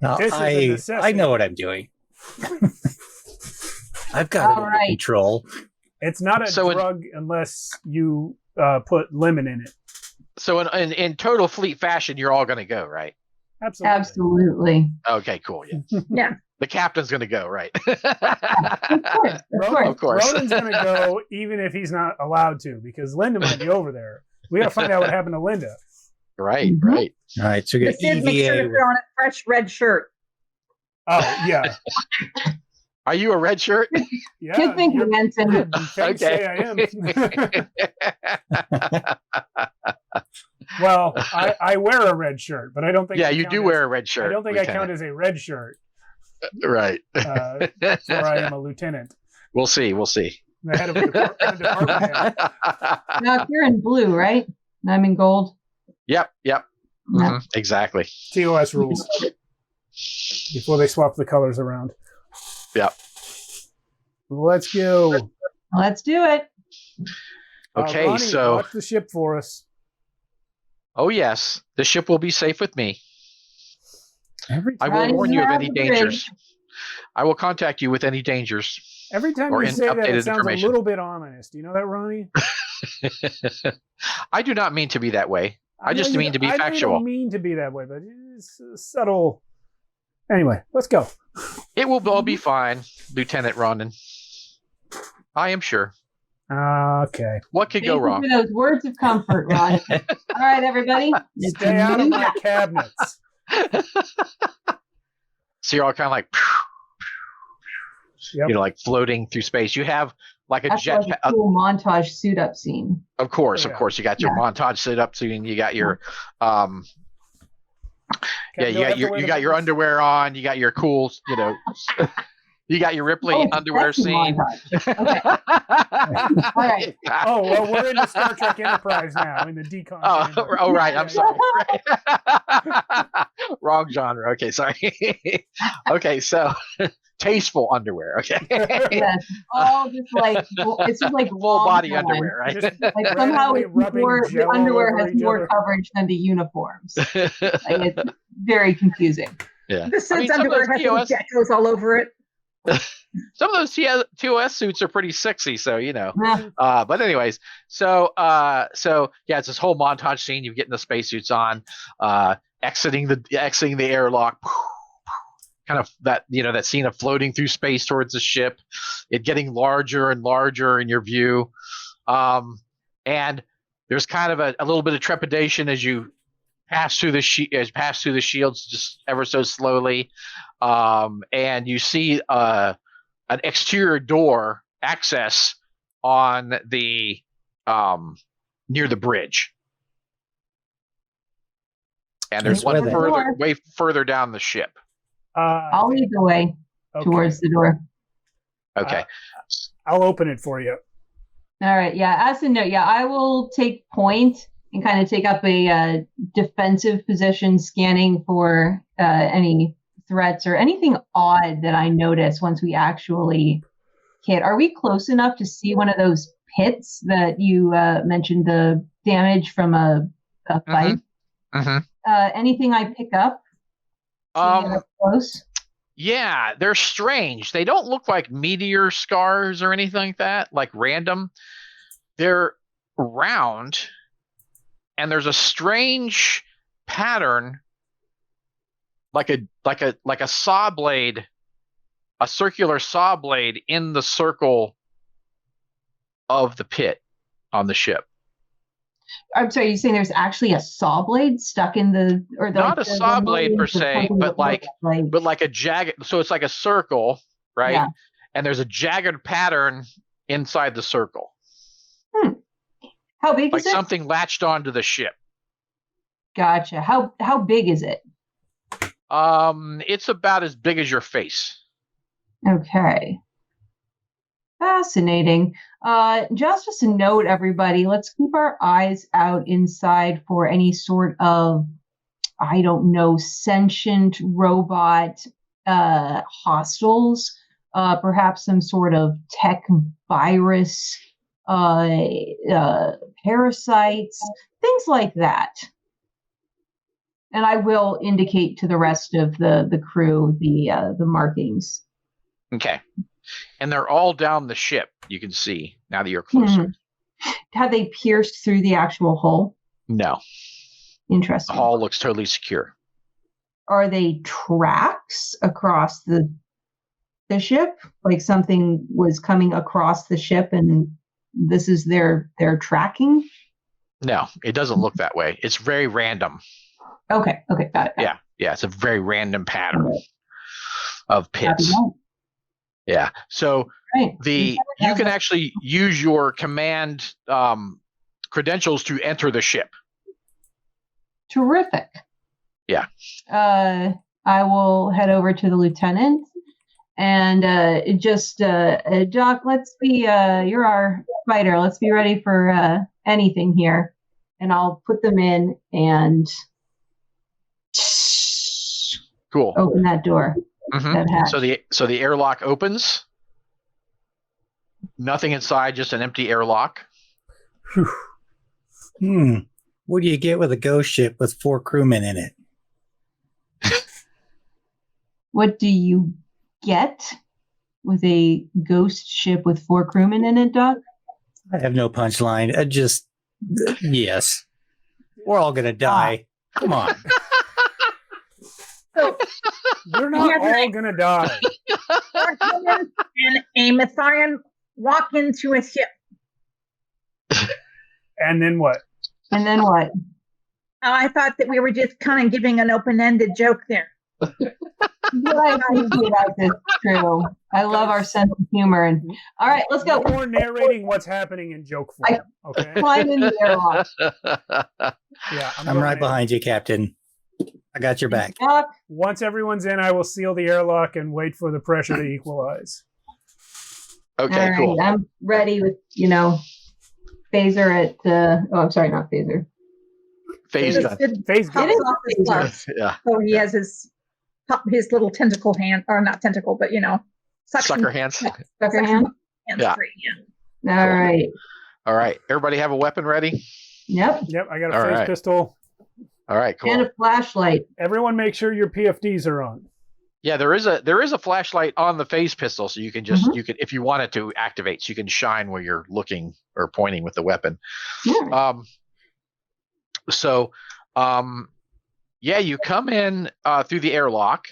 Now, I know what I'm doing. I've got it under control.
It's not a drug unless you put lemon in it.
So in total fleet fashion, you're all going to go, right?
Absolutely.
Okay, cool. Yeah.
Yeah.
The captain's going to go, right?
Of course.
Ronan's going to go even if he's not allowed to, because Linda might be over there. We got to find out what happened to Linda.
Right.
All right, so we got EVA.
Make sure to throw on a fresh red shirt.
Oh, yeah.
Are you a red shirt?
Yeah.
Good thinking, Ensign.
Okay. Say I am. Well, I wear a red shirt, but I don't think.
Yeah, you do wear a red shirt.
I don't think I count as a red shirt.
Right.
For I am a lieutenant.
We'll see.
The head of a department.
Now, you're in blue, right? And I'm in gold.
Yep. Mm-hmm. Exactly.
TOS rules. Before they swap the colors around.
Yep.
Let's go.
Let's do it.
Okay,
Ronnie,
so
watch the ship for us.
Oh yes, the ship will be safe with me. I will
Ronnie,
warn you of any
have
dangers. I will contact you with any dangers.
Every time you say that, it sounds a little bit ominous. Do you know that, Ronnie?
I do not mean to be that way. I just mean to be factual.
I don't mean to be that way, but it's subtle. Anyway, let's go.
It will all be fine, Lieutenant Ronan. I am sure.
Okay.
What could go
Thank you
wrong?
for those words of comfort, Ron. All right, everybody. It's
Stay out of
new
my cabinets.
So you're all kind of like,
Yep.
you know, like floating through space. You have like a
That's
jet.
like a cool montage suit up scene.
Of course,
Yeah.
of course. You got your montage set up, so you got your, you got your underwear on. You got your cool, you know, you got your Ripley underwear scene.
Okay. All right.
Oh, well, we're in the Star Trek Enterprise now, in the decon chamber.
Oh, right. I'm
Yeah,
sorry. Right. Wrong genre. Okay, sorry. Okay, so tasteful underwear. Okay.
Yes. All just like it's just like
full body
long
underwear, right?
Just
Like somehow
randomly
it's
rubbing
more, the
Jell-O
underwear
over
has
each
more
other.
coverage than the uniforms. Like it's very confusing.
Yeah.
The Sid's
some of
underwear
those
has little
TOS
geckos all over it.
some of those TOS suits are pretty sexy, so you know.
Yeah.
But anyways, so yeah, it's this whole montage scene. You get in the spacesuits on, exiting the airlock, kind of that, you know, that scene of floating through space towards the ship, it getting larger and larger in your view, and there's kind of a little bit of trepidation as you pass through the shields just ever so slowly, and you see an exterior door access on the near the bridge, and there's one way further down the ship.
I'll lead the way towards the door.
Okay.
I'll open it for you.
All right. Yeah. As a note, yeah, I will take point and kind of take up a defensive position, scanning for any threats or anything odd that I notice once we actually hit. Are we close enough to see one of those pits that you mentioned, the damage from a fight? Anything I pick up? Close?
Yeah, they're strange. They don't look like meteor scars or anything like that, like random. They're round, and there's a strange pattern, like a saw blade, a circular saw blade in the circle of the pit on the ship.
I'm sorry, you're saying there's actually a saw blade stuck in the, or
not a saw blade per se, but like a jagged. So it's like a circle, right? Yeah. And there's a jagged pattern inside the circle.
How big is it?
Like something latched onto the ship.
Gotcha. How big is it?
It's about as big as your face.
Okay. Fascinating. Just as a note, everybody, let's keep our eyes out inside for any sort of, I don't know, sentient robot hostiles, perhaps some sort of tech virus, parasites, things like that. And I will indicate to the rest of the crew the markings.
Okay. And they're all down the ship, you can see, now that you're closer.
Have they pierced through the actual hull?
No.
Interesting.
The hull looks totally secure.
Are they tracks across the ship? Like something was coming across the ship and this is their tracking?
No, it doesn't look that way. It's very random.
Okay, got it.
Yeah, it's a very random pattern of pits. Yeah. So you can actually use your command credentials to enter the ship.
Terrific.
Yeah.
I will head over to the lieutenant and Doc, let's be you're our fighter. Let's be ready for anything here. And I'll put them in and
cool.
Open that door.
Mm-hmm. So the airlock opens. Nothing inside, just an empty airlock.
What do you get with a ghost ship with 4 crewmen in it?
What do you get with a ghost ship with 4 crewmen in it, Doc?
I have no punchline. Yes. We're all going to die. Come on.
We're not all going to die.
And a Mytharian walk into a ship.
And then what?
And then what?
Oh, I thought that we were just kind of giving an open-ended joke there.
What I appreciate about this, true. I love our sense of humor. And all right, let's go.
No more narrating what's happening in joke form. Okay.
Climb in the airlock.
Yeah,
I'm right behind you, Captain. I got your back.
Once everyone's in, I will seal the airlock and wait for the pressure to equalize.
Okay,
all right,
cool.
I'm ready with, phaser at, I'm sorry, not phaser.
Phase gun.
Phase
It
gun.
is
Off his gloves.
Yeah.
So he has his little tentacle hand, or not tentacle, but
Sucker hands.
Sucker hand?
hands
Yeah.
free. Yeah.
All
Cool.
right.
All right. Everybody have a weapon ready?
Yep.
Yep, I got a
All
phase
right.
pistol.
All right, cool.
And a flashlight.
Everyone make sure your PFDs are on.
Yeah, there is a flashlight on the phase pistol, so you can just
Mhm.
you can, if you want it to activate, so you can shine where you're looking or pointing with the weapon.
Yeah.
Yeah, you come in through the airlock,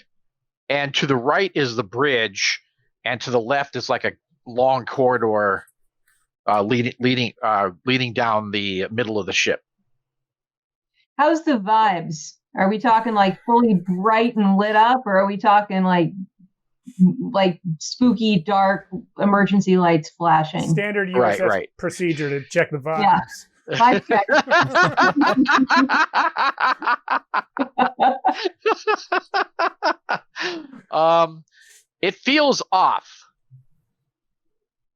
and to the right is the bridge, and to the left is like a long corridor leading down the middle of the ship.
How's the vibes? Are we talking like fully bright and lit up, or are we talking like spooky, dark emergency lights flashing?
Standard USS
Right.
procedure to check the vibes.
Yeah. Vibe check.
It feels off.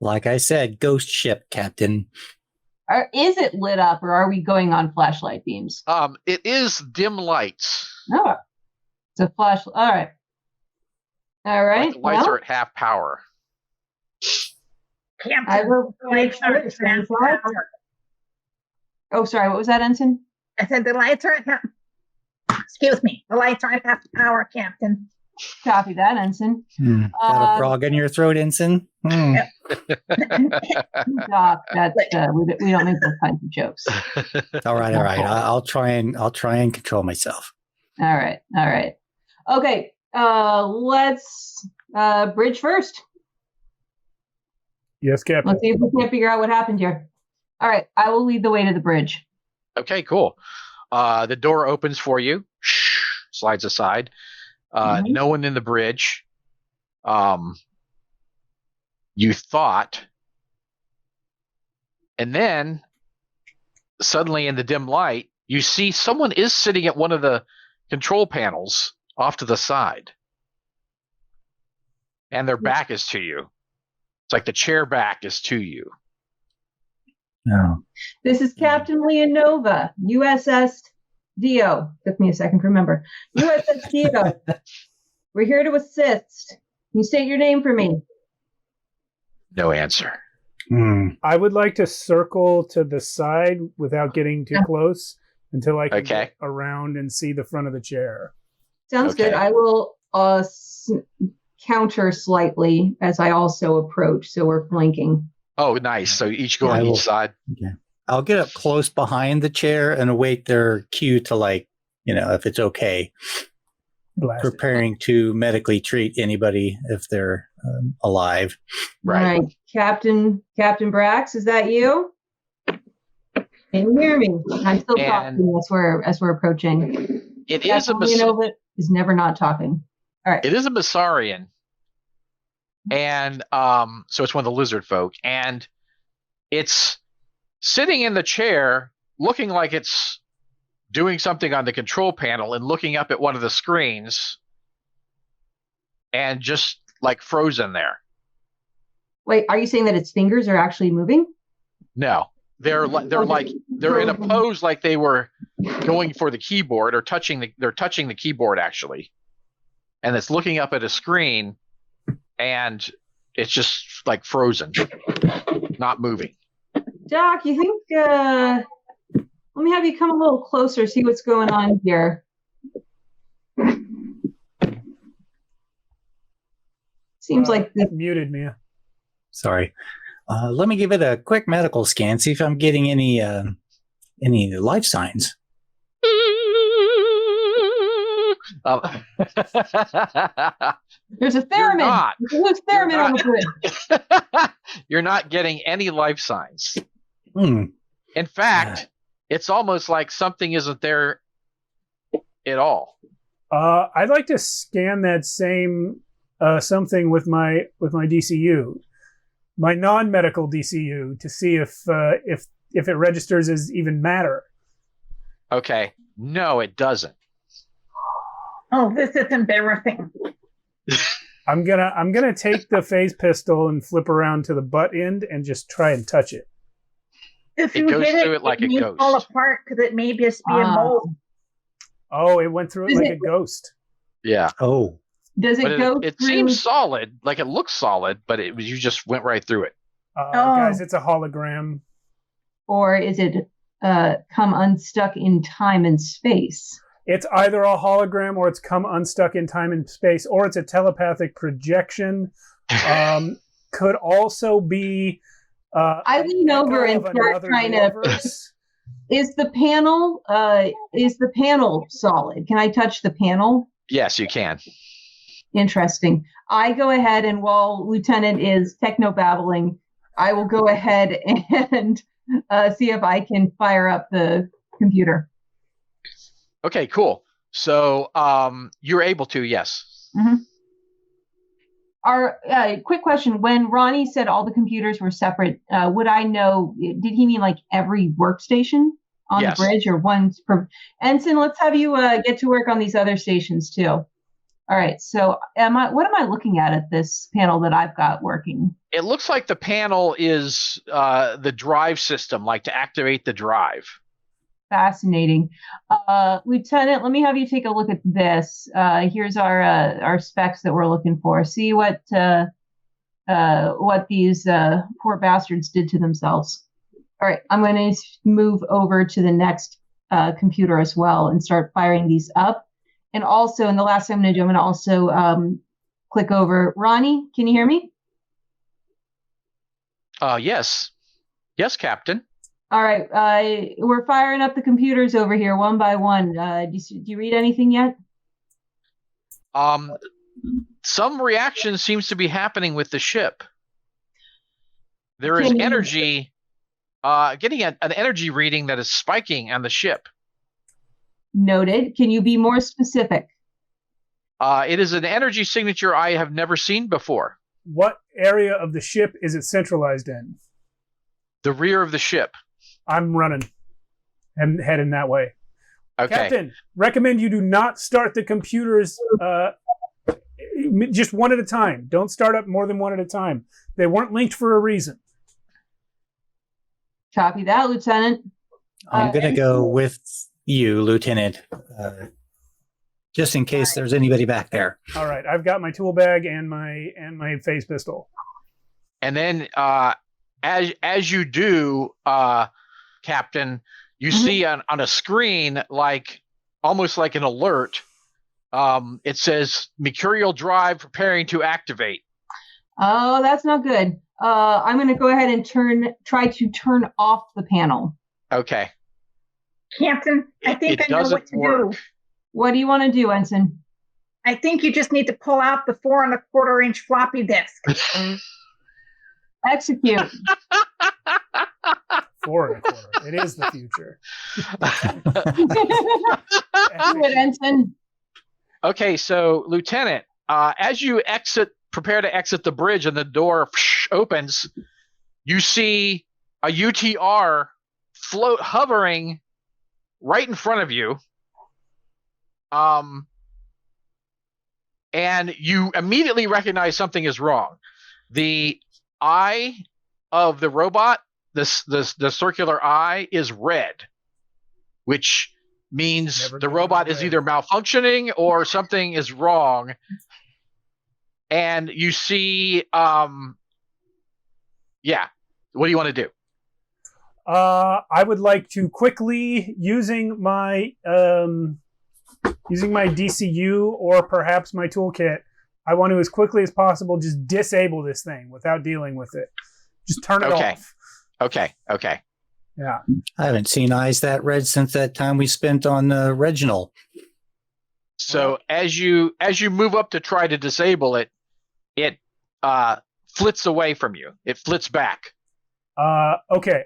Like I said, ghost ship, Captain.
Is it lit up, or are we going on flashlight beams?
It is dim lights.
No. It's a flashlight. All right. All right.
Like the lights
well,
are at half power.
I will
The lights are at half power.
Oh, sorry. What was that, Ensign?
I said the lights are at half. Excuse me. The lights are at half power, Captain.
Copy that, Ensign.
Got a frog in your throat, Ensign?
Doc, that's we don't make those kinds of jokes.
All right. I'll try and control myself.
All right. Okay. Let's bridge first.
Yes, Captain.
Let's see if we can't figure out what happened here. All right. I will lead the way to the bridge.
Okay, cool. The door opens for you. Slides aside. No one in the bridge. You thought. And then suddenly in the dim light, you see someone is sitting at one of the control panels off to the side. And their back is to you. It's like the chair back is to you.
No.
This is Captain Leonova, USS Dio. Took me a second to remember. USS Dio. We're here to assist. Can you state your name for me?
No answer.
I would like to circle to the side without getting too close until I can get around and see the front of the chair.
Sounds good. I will counter slightly as I also approach, so we're flanking.
Oh, nice. So each go on each side.
Okay. I'll get up close behind the chair and await their cue to if it's okay. Preparing to medically treat anybody if they're alive.
Right.
All right. Captain Brax, is that you? Can you hear me? I'm still talking as we're approaching.
It
Captain Leonova is never not talking. All right.
It is a Masarian. And so it's one of the lizard folk. And it's sitting in the chair looking like it's doing something on the control panel and looking up at one of the screens and just frozen there.
Wait, are you saying that its fingers are actually moving?
No. They're in a pose like they were going for the keyboard or they're touching the keyboard actually. And it's looking up at a screen and it's just frozen, not moving.
Doc, you think let me have you come a little closer, see what's going on here. Seems like
muted, Mia.
Sorry. Let me give it a quick medical scan, see if I'm getting any life signs.
There's a
You're
theremin.
not.
There's a loose theremin on the bridge.
You're not getting any life signs.
Hmm.
In fact, it's almost like something isn't there at all.
I'd like to scan that same something with my DCU, my non-medical DCU, to see if it registers as even matter.
Okay. No, it doesn't.
Oh, this is embarrassing.
I'm gonna take the phase pistol and flip around to the butt end and just try and touch it.
If
It
you
goes
hit
through it like a
may
ghost.
fall apart because it may just be a mold.
Oh, it went through it
Is
like
it-
a ghost.
Yeah.
Oh,
Does it
But
go
it
through?
seems solid. Like it looks solid, but you just went right through it.
Guys, it's a hologram.
Or is it come unstuck in time and space?
It's either a hologram, or it's come unstuck in time and space, or it's a telepathic projection. Could also be.
I lean
an
over
echo
and
of
start
another
trying to.
universe.
Is the panel solid? Can I touch the panel?
Yes, you can.
Interesting. I go ahead and while Lieutenant is techno-babbling, I will go ahead and see if I can fire up the computer.
Okay, cool. So you're able to, yes.
Mm-hmm. Our quick question: when Ronnie said all the computers were separate, would I know? Did he mean like every workstation on
Yes.
the bridge, or one per? Ensign, let's have you get to work on these other stations too. All right. So, what am I looking at this panel that I've got working?
It looks like the panel is the drive system, like to activate the drive.
Fascinating. Lieutenant, let me have you take a look at this. Here's our specs that we're looking for. See what these poor bastards did to themselves. All right, I'm going to move over to the next computer as well and start firing these up. And also, and the last thing I'm going to do, I'm going to also click over. Ronnie, can you hear me?
Yes. Yes, Captain.
All right, we're firing up the computers over here one by one. Do you read anything yet?
Some reaction seems to be happening with the ship. There is
Can you-
energy, getting an energy reading that is spiking on the ship.
Noted. Can you be more specific?
It is an energy signature I have never seen before.
What area of the ship is it centralized in?
The rear of the ship.
I'm running and heading that way.
Okay.
Captain, recommend you do not start the computers just one at a time. Don't start up more than one at a time. They weren't linked for a reason.
Copy that, Lieutenant.
I'm going to go with you, Lieutenant, just in case there's anybody back there.
All right, I've got my tool bag and my phase pistol.
And then as you do, Captain, you see on a screen, like almost like an alert, it says Mercurial drive preparing to activate.
Oh, that's not good. I'm going to go ahead and try to turn off the panel.
Okay.
Captain, I think I know what to do.
What do you want to do, Ensign?
I think you just need to pull out the 4 1/4 inch floppy disk.
Execute.
4 1/4. It is the future.
Do it, Ensign.
Okay, so Lieutenant, as you prepare to exit the bridge and the door opens, you see a UTR hovering right in front of you. And you immediately recognize something is wrong. The eye of the robot, the circular eye, is red, which means the robot is either malfunctioning or something is wrong. And you see, what do you want to do?
I would like to quickly, using my DCU or perhaps my toolkit, I want to, as quickly as possible, just disable this thing without dealing with it. Just turn it off.
Okay.
Yeah.
I haven't seen eyes that red since that time we spent on Reginald.
So as you move up to try to disable it, it flits away from you. It flits back.
Okay.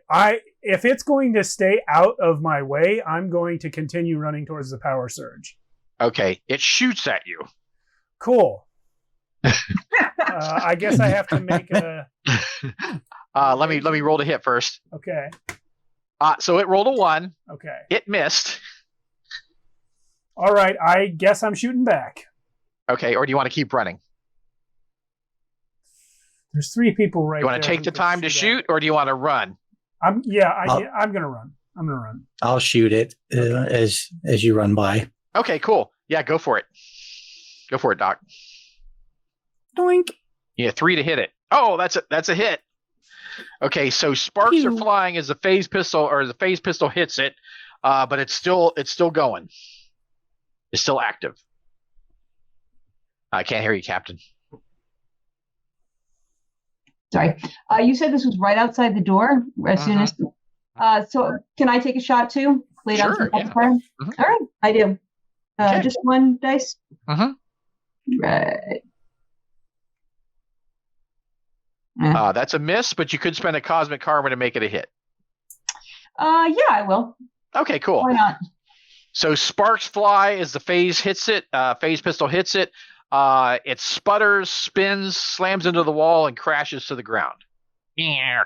If it's going to stay out of my way, I'm going to continue running towards the power surge.
Okay. It shoots at you.
Cool. I guess I have to make a.
Let me roll to hit first.
Okay.
So it rolled a 1.
Okay.
It missed.
All right. I guess I'm shooting back.
Okay. Or do you want to keep running?
There's 3 people right there.
You want to take the time to shoot, or do you want to run?
I'm gonna run. I'm gonna run.
I'll shoot it as you run by.
Okay, cool. Yeah, go for it. Go for it, Doc.
Doink.
Yeah, 3 to hit it. Oh, that's a hit. Okay, so sparks are flying as the phase pistol hits it, but it's still going. It's still active. I can't hear you, Captain.
Sorry. You said this was right outside the door as soon as. So can I take a shot too? Lay down some fire? All right, I do.
Okay.
Just 1 dice. Right.
That's a miss, but you could spend a cosmic karma to make it a hit.
Yeah, I will.
Okay, cool.
Why not?
So sparks fly as the phase hits it. Phase pistol hits it. It sputters, spins, slams into the wall, and crashes to the ground. And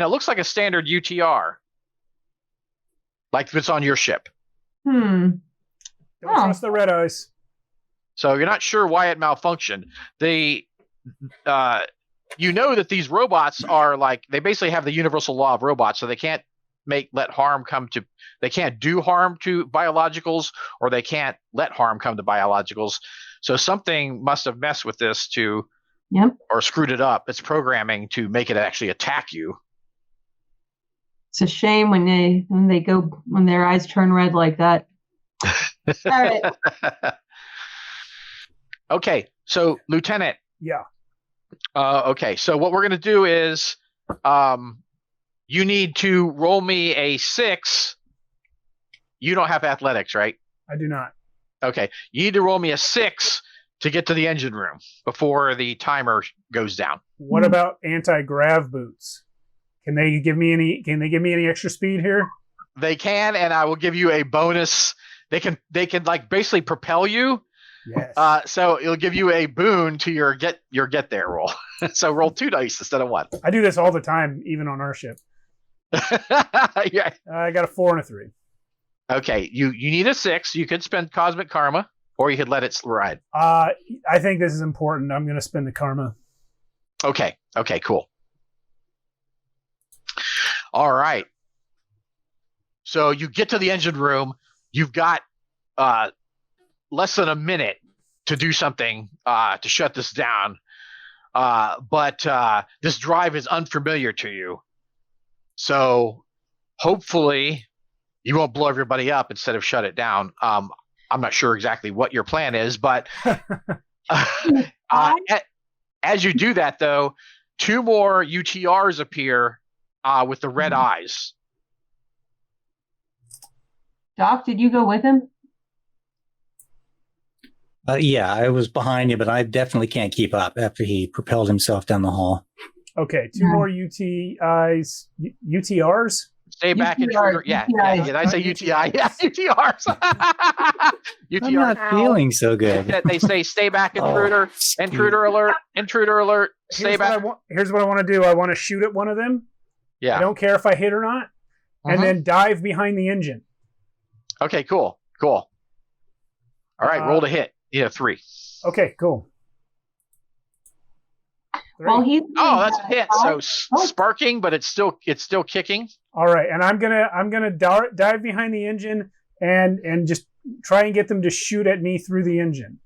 it looks like a standard UTR, like if it's on your ship.
Don't trust the red eyes.
So you're not sure why it malfunctioned. You know that these robots are they basically have the universal law of robots, so they can't they can't do harm to biologicals, or they can't let harm come to biologicals. So something must have messed with this or screwed it up. It's programming to make it actually attack you.
It's a shame when their eyes turn red like that. All right.
Okay, so Lieutenant.
Yeah.
Okay, so what we're gonna do is, you need to roll me a 6. You don't have athletics, right?
I do not.
Okay. You need to roll me a 6 to get to the engine room before the timer goes down.
What about anti-grav boots? Can they give me any extra speed here?
They can, and I will give you a bonus. They can basically propel you.
Yes.
So it'll give you a boon to your get there roll. So roll 2 dice instead of 1.
I do this all the time, even on our ship.
Yeah.
I got a 4 and a 3.
Okay, you need a 6. You could spend cosmic karma, or you could let it ride.
I think this is important. I'm going to spend the karma.
Okay, cool. All right. So you get to the engine room. You've got less than a minute to do something to shut this down. But this drive is unfamiliar to you. So hopefully you won't blow everybody up instead of shut it down. I'm not sure exactly what your plan is, but as you do that, though, 2 more UTRs appear with the red eyes.
Doc, did you go with him?
Yeah, I was behind you, but I definitely can't keep up after he propelled himself down the hall.
Okay, 2 more UTRs.
Stay back, intruder. Yeah, did I say UTI? Yeah, UTRs. UTR.
I'm not feeling so good.
They say, stay back, intruder. Intruder alert. Intruder alert. Stay back.
Here's what I want to do. I want to shoot at one of them.
Yeah.
I don't care if I hit or not. And then dive behind the engine.
Okay, cool. All right, roll to hit. 3.
Okay, cool. 3.
Well,
that's a hit. So sparking, but it's still kicking.
All right, and I'm gonna dive behind the engine and just try and get them to shoot at me through the engine.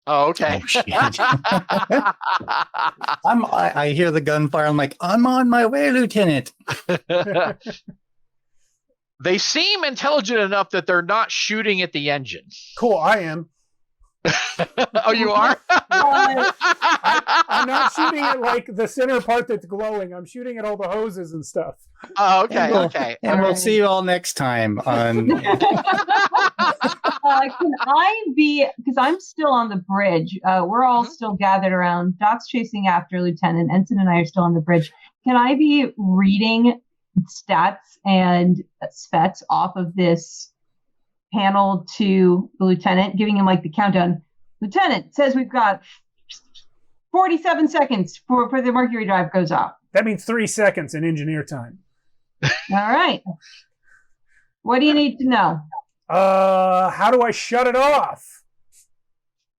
Oh, okay.
Oh, shit. I hear the gunfire. I'm like, I'm on my way, Lieutenant.
They seem intelligent enough that they're not shooting at the engine.
Cool, I am.
Oh, you are?
I'm not shooting at like the center part that's glowing. I'm shooting at all the hoses and stuff.
Oh, okay.
And we'll see you all next time on
because I'm still on the bridge. We're all still gathered around. Doc's chasing after Lieutenant. Ensign and I are still on the bridge. Can I be reading stats and specs off of this panel to the lieutenant, giving him like the countdown? Lieutenant says we've got 47 seconds for the Mercury drive goes off.
That means 3 seconds in engineer time.
All right. What do you need to know?
How do I shut it off?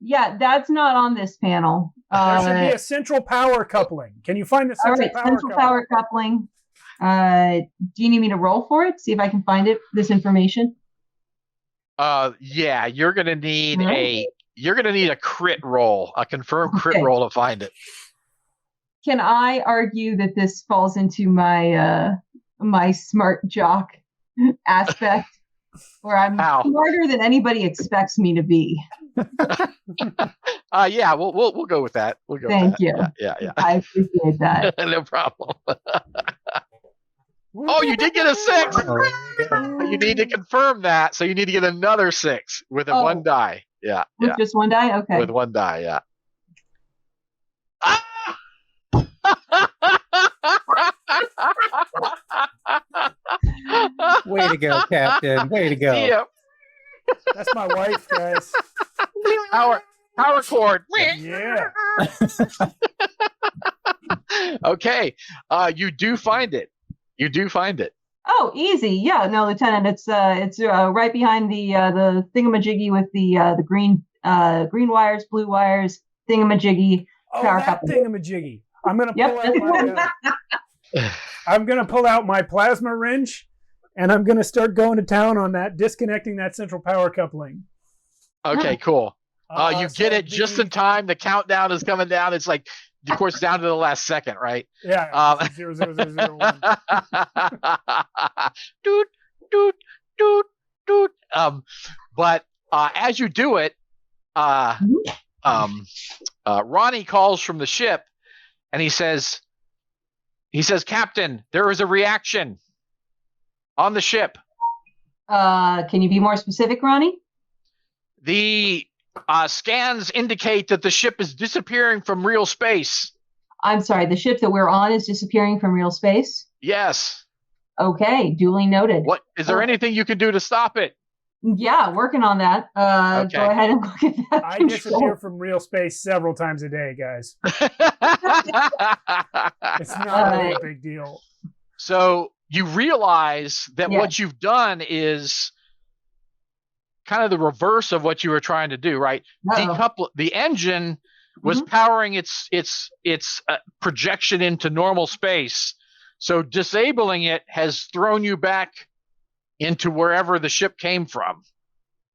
Yeah, that's not on this panel.
There should be a central power coupling. Can you find the central
power coupling? Do you need me to roll for it? See if I can find this information.
Yeah, you're gonna need a crit roll, a confirmed crit roll to find it.
Can I argue that this falls into my my smart jock aspect, where I'm smarter than anybody expects me to be?
Yeah, we'll go with that.
Thank you.
Yeah.
I appreciate that.
No problem. Oh, you did get a 6. You need to confirm that, so you need to get another 6 with one die. Yeah.
With just one die? Okay.
With one die, yeah.
Way to go, Captain. Way to go.
Yeah.
That's my wife, guys.
Power cord.
Yeah.
Okay. You do find it.
Oh, easy. Yeah, no, Lieutenant, it's right behind the thingamajiggy with the green wires, blue wires, thingamajiggy.
Power couple. Thingamajiggy. I'm gonna pull out my plasma wrench, and I'm gonna start going to town on that, disconnecting that central power coupling.
Okay, cool. You get it just in time. The countdown is coming down. It's like, of course, down to the last second, right?
Yeah. 00001.
Doot, doot, doot, doot. But as you do it, Ronnie calls from the ship, and he says, "Captain, there is a reaction on the ship."
Can you be more specific, Ronnie?
The scans indicate that the ship is disappearing from real space.
I'm sorry, the ship that we're on is disappearing from real space?
Yes.
Okay, duly noted.
What is there anything you can do to stop it?
Yeah, working on that.
Okay.
Go ahead and look at that.
I disappear from real space several times a day, guys. It's not really a big deal.
So you realize that what you've done is kind of the reverse of what you were trying to do, right? Decouple the engine was powering its projection into normal space. So disabling it has thrown you back into wherever the ship came from.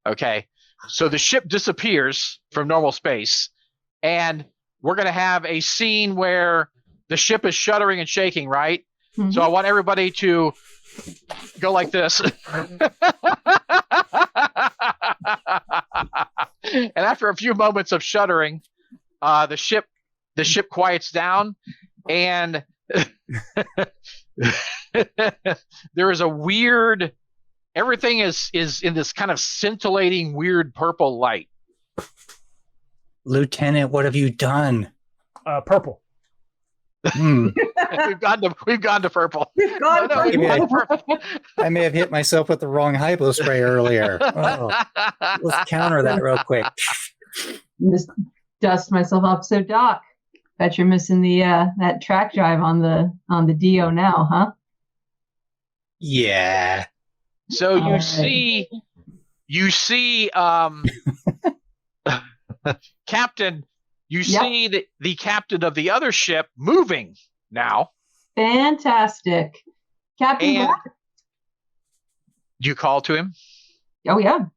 Okay. So the ship disappears from normal space, and we're going to have a scene where the ship is shuddering and shaking, right? So I want everybody to go like this. And after a few moments of shuddering, the ship quiets down, and there is a weird. Everything is in this kind of scintillating, weird purple light.
Lieutenant, what have you done?
Purple.
We've gone to purple.
I may have hit myself with the wrong hypo spray earlier. Oh, let's counter that real quick.
Just dust myself up. So, Doc, bet you're missing the that track drive on the DO now, huh?
Yeah.
So you see, Captain. You see the captain of the other ship moving now.
Fantastic, Captain.
And do you call to him?
Oh yeah.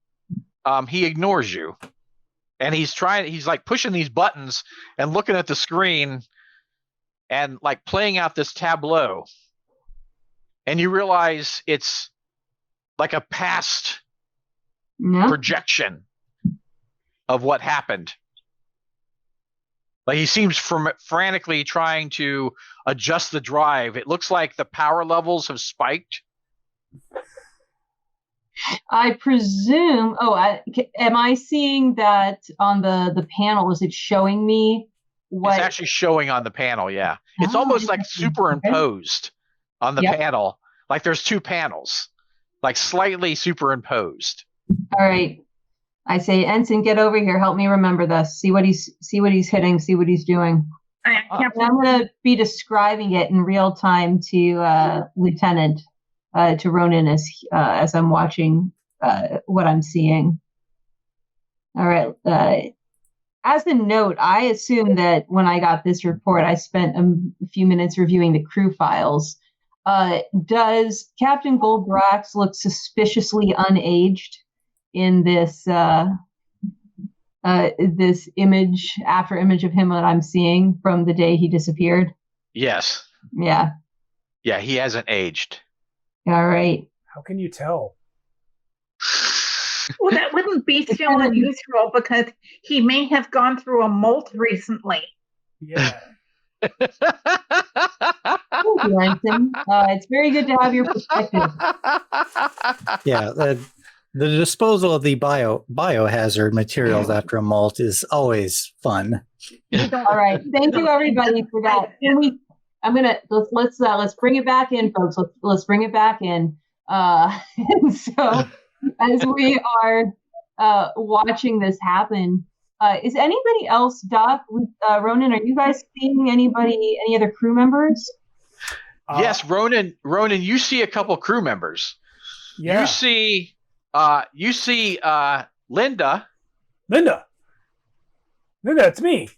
He ignores you, and he's like pushing these buttons and looking at the screen, and like playing out this tableau. And you realize it's like a past projection of what happened. Like he seems frantically trying to adjust the drive. It looks like the power levels have spiked.
I presume. Am I seeing that on the panel? Is it showing me what?
It's actually showing on the panel. Yeah, it's almost like superimposed on the panel. Like there's two panels, like slightly superimposed.
All right. I say, Ensign, get over here. Help me remember this. See what he's hitting. See what he's doing. I'm going to be describing it in real time to Lieutenant, to Ronan as I'm watching what I'm seeing. All right. As a note, I assume that when I got this report, I spent a few minutes reviewing the crew files. Does Captain Goldbrax look suspiciously unaged in this this image of him that I'm seeing from the day he disappeared?
Yes.
Yeah.
Yeah, he hasn't aged.
All right.
How can you tell?
Well, that wouldn't be so unusual because he may have gone through a molt recently.
Yeah.
Thank you, Ensign. It's very good to have your perspective.
Yeah, the disposal of the biohazard materials after a molt is always fun.
All right, thank you everybody for that. Let's bring it back in, folks. Let's bring it back in. So as we are watching this happen, is anybody else, Doc, Ronan? Are you guys seeing any other crew members?
Yes, Ronan, you see a couple crew members.
Yeah.
You see Linda.
Linda, it's me.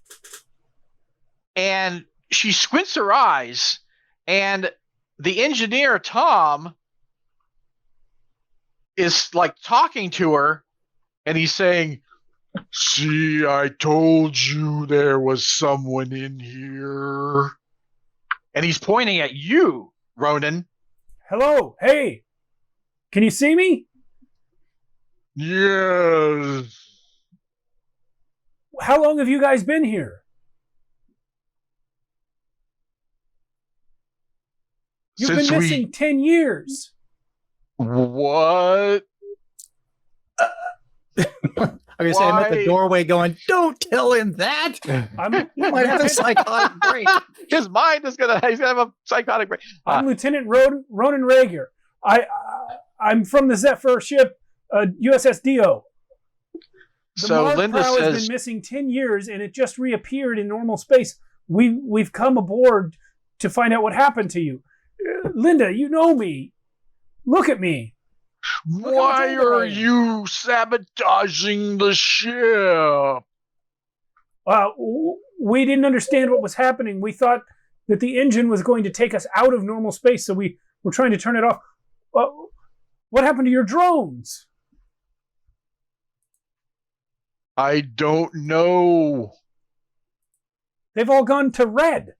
And she squints her eyes, and the engineer, Tom, is like talking to her, and he's saying, "See, I told you there was someone in here." And he's pointing at you, Ronan.
Hello. Hey. Can you see me?
Yes.
How long have you guys been here? You've been missing 10 years.
What?
I was saying, I'm at the doorway going, don't tell him that. He might have a psychotic break.
His mind is he's gonna have a psychotic break.
I'm Lieutenant Ronan Rager. I'm from the Zephyr ship, USS Dio.
So Linda
says has been missing 10 years, and it just reappeared in normal space. We've come aboard to find out what happened to you. Linda, you know me. Look at me.
Why are you sabotaging the ship?
We didn't understand what was happening. We thought that the engine was going to take us out of normal space, so we were trying to turn it off. What happened to your drones?
I don't know.
They've all gone to red.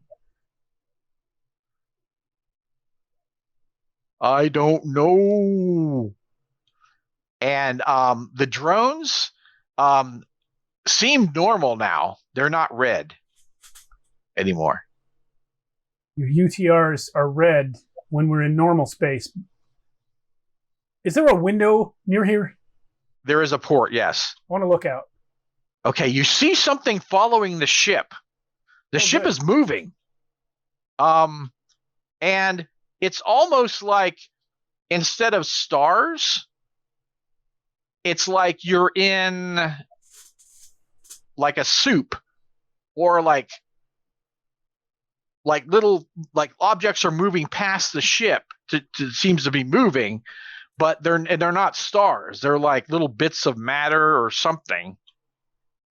I don't know. And the drones seem normal now. They're not red anymore.
Your UTRs are red when we're in normal space. Is there a window near here?
There is a port, yes.
I want to look out.
Okay, you see something following the ship. The ship is moving. And it's almost like instead of stars, it's like you're in like a soup, or like little objects are moving past the ship seems to be moving, but they're not stars. They're like little bits of matter or something.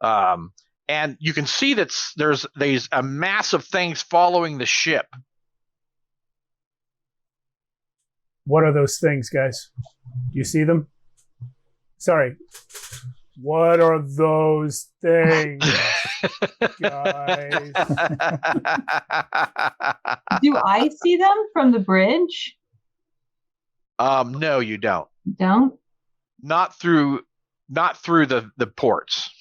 And you can see that there's a mass of things following the ship.
What are those things, guys? Do you see them? Sorry. What are those things, guys?
Do I see them from the bridge?
No, you don't.
Don't?
Not through the ports.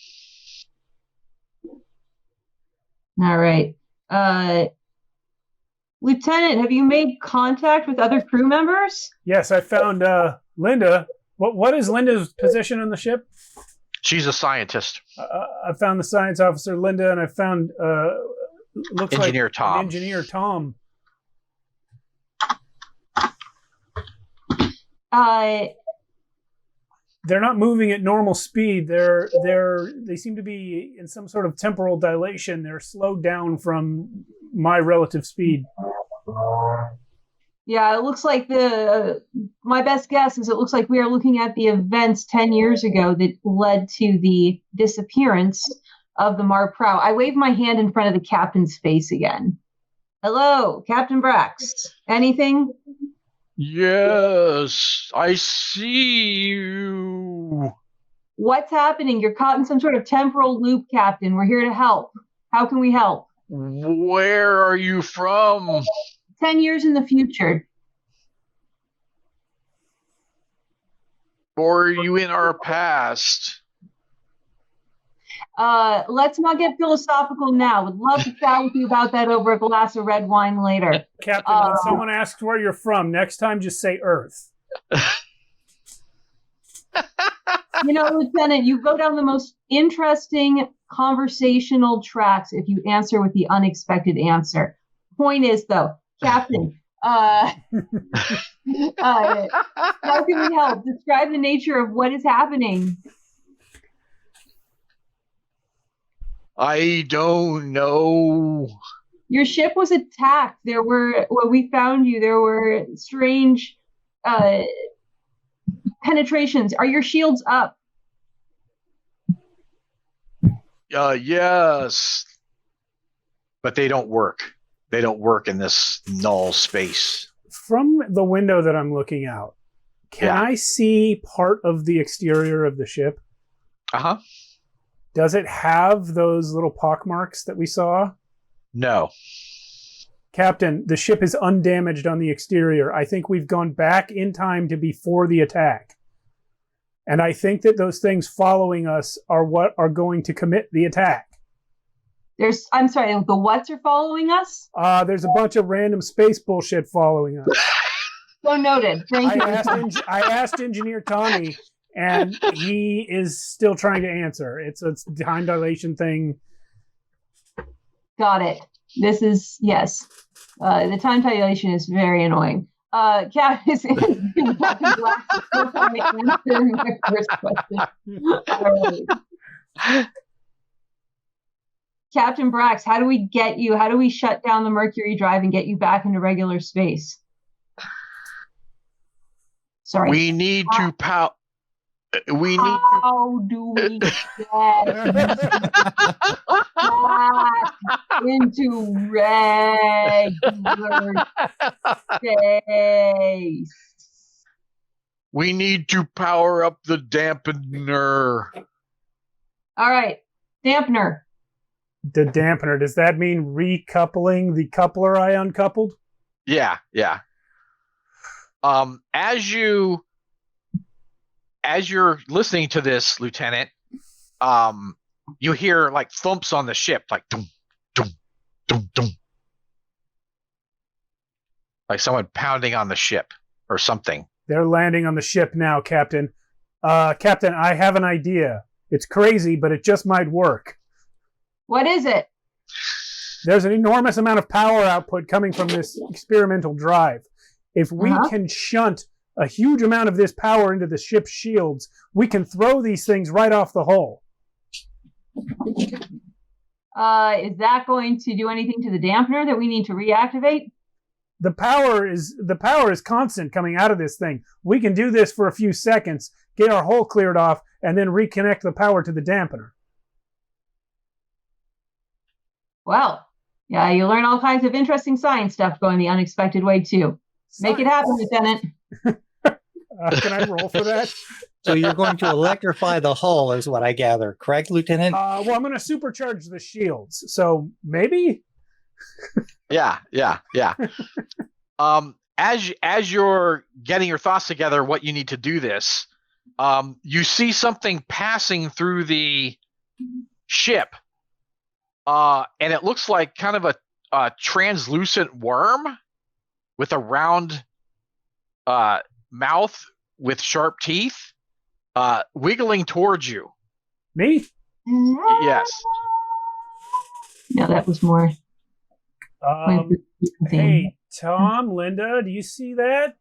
All right. Lieutenant, have you made contact with other crew members?
Yes, I found Linda What is Linda's position on the ship?
She's a scientist.
I found the science officer Linda, and I found looks
Engineer
like
Tom.
an engineer Tom. They're not moving at normal speed. They seem to be in some sort of temporal dilation. They're slowed down from my relative speed.
Yeah, it looks like my best guess is it looks like we are looking at the events 10 years ago that led to the disappearance of the Mar Prow. I wave my hand in front of the captain's face again. Hello, Captain Brax. Anything?
Yes, I see you.
What's happening? You're caught in some sort of temporal loop, Captain. We're here to help. How can we help?
Where are you from?
10 years in the future.
Or are you in our past?
Let's not get philosophical now. Would love to chat with you about that over a glass of red wine later.
Captain, when someone asks where you're from, next time just say Earth.
Lieutenant, you go down the most interesting conversational tracks if you answer with the unexpected answer. Point is, though, Captain, how can we help? Describe the nature of what is happening.
I don't know.
Your ship was attacked. When we found you, there were strange penetrations. Are your shields up?
Yes. But they don't work. They don't work in this null space.
From the window that I'm looking out, can I see part of the exterior of the ship?
Uh-huh.
Does it have those little pockmarks that we saw?
No.
Captain, the ship is undamaged on the exterior. I think we've gone back in time to before the attack. And I think that those things following us are what are going to commit the attack.
I'm sorry, the whats are following us?
There's a bunch of random space bullshit following us.
So noted. Thank you.
I asked Engineer Tommy, and he is still trying to answer. It's a time dilation thing.
Got it. This is, yes. The time dilation is very annoying. Cat is answering my first question. Right. Captain Brax, how do we get you? How do we shut down the Mercury drive and get you back into regular space? Sorry.
We need to power.
How do we get into regular space?
We need to power up the dampener.
All right, dampener.
The dampener, does that mean recoupling the coupler I uncoupled?
Yeah. As you're listening to this, Lieutenant, you hear like thumps on the ship, like dum, dum, dum, dum. Like someone pounding on the ship or something.
They're landing on the ship now, Captain. Captain, I have an idea. It's crazy, but it just might work.
What is it?
There's an enormous amount of power output coming from this experimental drive. If we can shunt a huge amount of this power into the ship's shields, we can throw these things right off the hull.
Is that going to do anything to the dampener that we need to reactivate?
The power is constant coming out of this thing. We can do this for a few seconds, get our hull cleared off, and then reconnect the power to the dampener.
Well, yeah, you learn all kinds of interesting science stuff going the unexpected way, too. Make it happen, Lieutenant.
Can I roll for that?
So you're going to electrify the hull, is what I gather. Correct, Lieutenant?
Well, I'm going to supercharge the shields. So maybe?
Yeah. As you're getting your thoughts together, what you need to do this, you see something passing through the ship. And it looks like kind of a translucent worm with a round mouth with sharp teeth, wiggling towards you.
Me?
Yes.
No, that was more.
Hey, Tom, Linda, do you see that?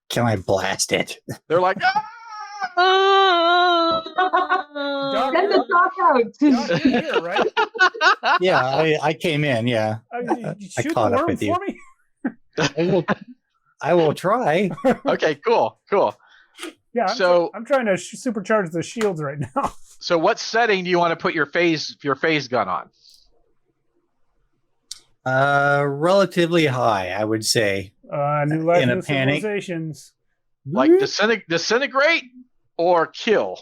Can I blast it?
They're like,
Doc,
Send the talk out.
Doc, you're here, right?
Yeah, I came in. Yeah,
You
I
shoot
caught
the
up
worm
with you.
for me?
I will try.
okay, cool.
Yeah,
So-
I'm trying to supercharge the shields right now.
So what setting do you want to put your phase gun on?
Relatively high, I would say.
New life,
In a
new
panic.
civilizations.
Like disintegrate or kill?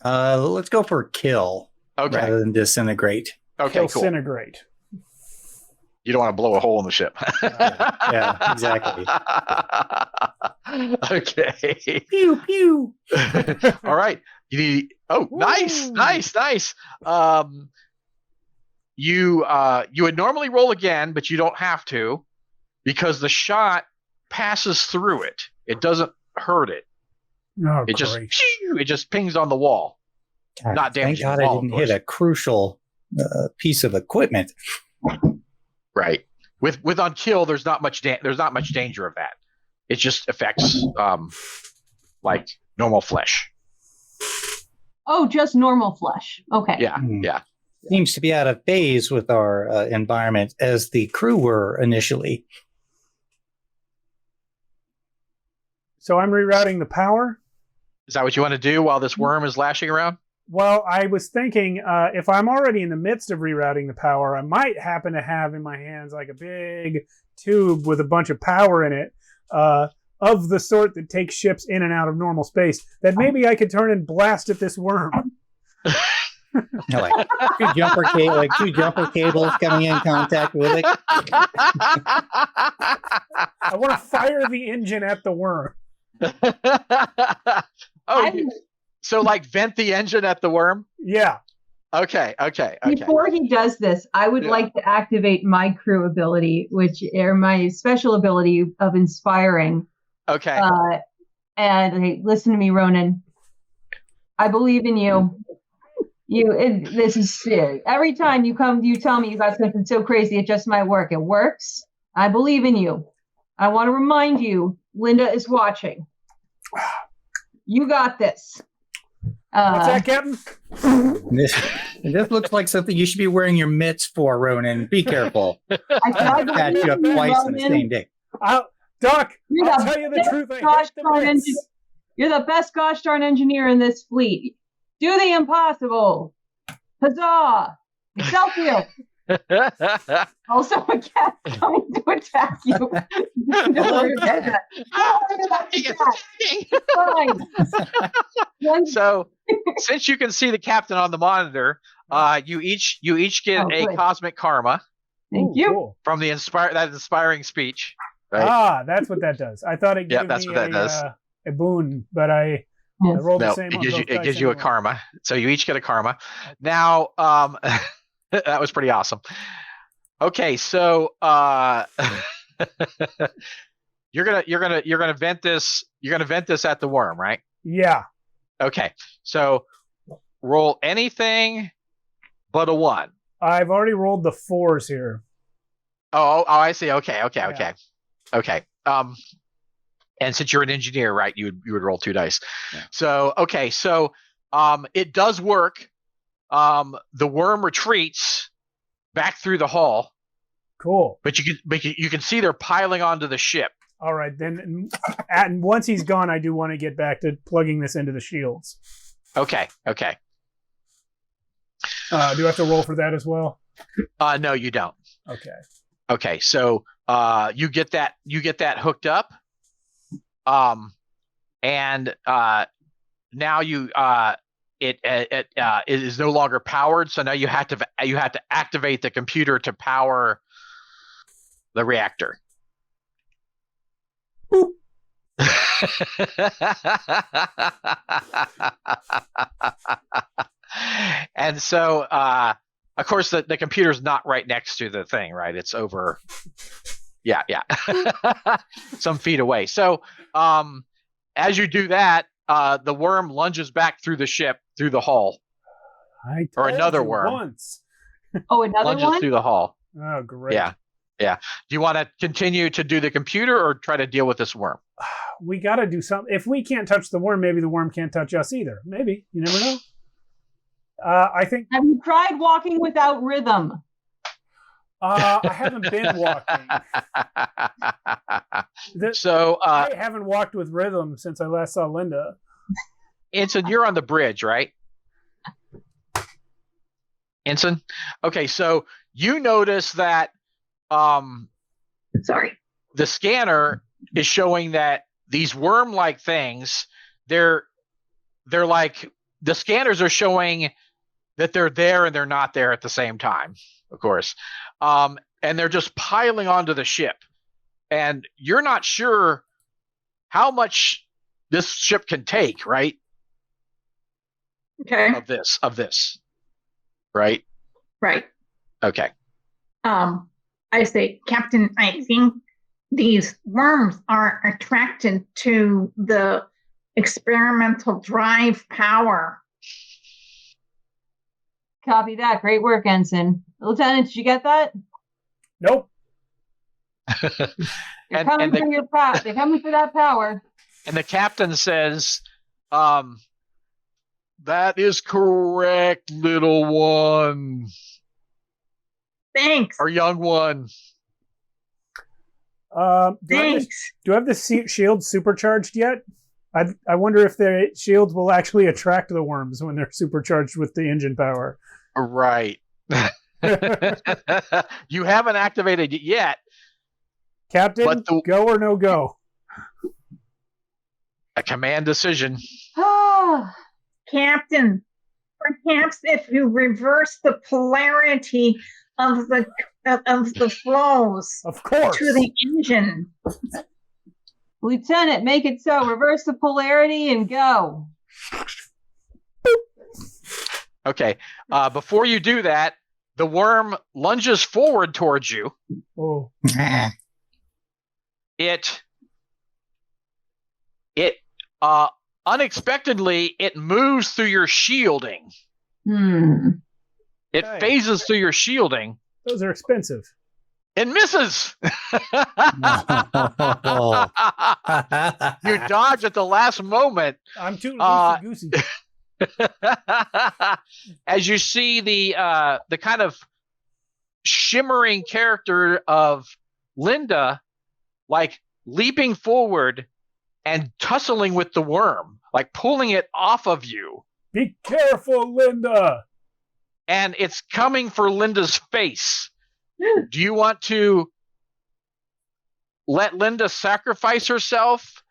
Let's go for kill
Okay.
rather than disintegrate.
Okay, cool.
Disintegrate.
You don't want to blow a hole in the ship.
Yeah, exactly.
Okay.
Pew pew.
All right. You need. Oh, nice. You would normally roll again, but you don't have to, because the shot passes through it. It doesn't hurt it.
Oh,
It just pings on the wall.
God,
Not
thank
damaging
God
the
I
wall,
didn't
of
hit
course.
a crucial piece of equipment.
Right. With on kill, there's not much danger of that. It just affects like normal flesh.
Oh, just normal flesh. Okay.
Yeah.
Hmm.
Yeah.
Seems to be out of phase with our environment as the crew were initially.
So I'm rerouting the power.
Is that what you want to do while this worm is lashing around?
Well, I was thinking if I'm already in the midst of rerouting the power, I might happen to have in my hands like a big tube with a bunch of power in it, of the sort that takes ships in and out of normal space, that maybe I could turn and blast at this worm.
Like two jumper cables coming in contact with it.
I want to fire the engine at the worm.
So like vent the engine at the worm?
Yeah.
Okay.
Before he does this, I would like to activate my crew ability, which are my special ability of inspiring.
Okay.
And hey, listen to me, Ronan. I believe in you. This is serious. Every time you tell me you got something so crazy, it just might work. It works. I believe in you. I want to remind you, Linda is watching. You got this.
What's that, Captain?
This looks like something you should be wearing your mitts for, Ronan. Be careful.
I
Patch you up twice on the same day.
Doc, I'll tell you the truth. I hate the mitts.
You're the best gosh darn engineer in this fleet. Do the impossible. Huzzah! Excelsior! Also, a cat coming to attack you.
So, since you can see the captain on the monitor, you each get a cosmic karma.
Thank you.
Cool.
From that inspiring speech. Right?
That's what that does. I thought it gave me a boon, but I rolled the same.
It gives you a karma. So you each get a karma. Now, that was pretty awesome. Okay, so you're gonna vent this. You're gonna vent this at the worm, right?
Yeah.
Okay, so roll anything but a 1.
I've already rolled the 4s here.
Oh, I see. Okay. And since you're an engineer, right, you would roll 2 dice. Yeah. So it does work. The worm retreats back through the hall.
Cool.
But you can see they're piling onto the ship.
All right, then. And once he's gone, I do want to get back to plugging this into the shields.
Okay.
Do I have to roll for that as well?
No, you don't.
Okay.
So you get that hooked up. And now it is no longer powered. So now you have to activate the computer to power the reactor. And so, of course, the computer's not right next to the thing, right? It's over Yeah. Some feet away. So as you do that, the worm lunges back through the ship, through the hull. Or another worm.
Once.
Oh, another
lunges
one?
through the hull.
Oh, great.
Yeah. Do you want to continue to do the computer or try to deal with this worm?
We got to do something. If we can't touch the worm, maybe the worm can't touch us either. Maybe. You never know. I think.
Have you tried walking without rhythm?
I haven't been walking. I haven't walked with rhythm since I last saw Linda.
Ensign, you're on the bridge, right? Ensign? Okay, so you notice that
Sorry.
the scanner is showing that these worm-like things, they're like, the scanners are showing that they're there and they're not there at the same time, of course. And they're just piling onto the ship. And you're not sure how much this ship can take, right?
Okay.
Of this. Right?
Right.
Okay.
I say, Captain, I think these worms are attracted to the experimental drive power.
Copy that. Great work, Ensign. Lieutenant, did you get that?
Nope.
They're coming for your power. They're coming for that power.
And the captain says, that is correct, little one.
Thanks.
Or young one.
Thanks.
Do I have the shield supercharged yet? I wonder if the shields will actually attract the worms when they're supercharged with the engine power.
Right. You haven't activated it yet.
Captain, go or no go?
A command decision.
Captain, perhaps if you reverse the polarity of the flows
of course
to the engine.
Lieutenant, make it so. Reverse the polarity and go.
Okay. Before you do that, the worm lunges forward towards you.
Oh.
It unexpectedly, it moves through your shielding. It phases through your shielding.
Those are expensive.
It misses. You dodge at the last moment.
I'm too loosey-goosey.
As you see the kind of shimmering character of Linda, like leaping forward and tussling with the worm, like pulling it off of you.
Be careful, Linda!
And it's coming for Linda's face. Do you want to let Linda sacrifice herself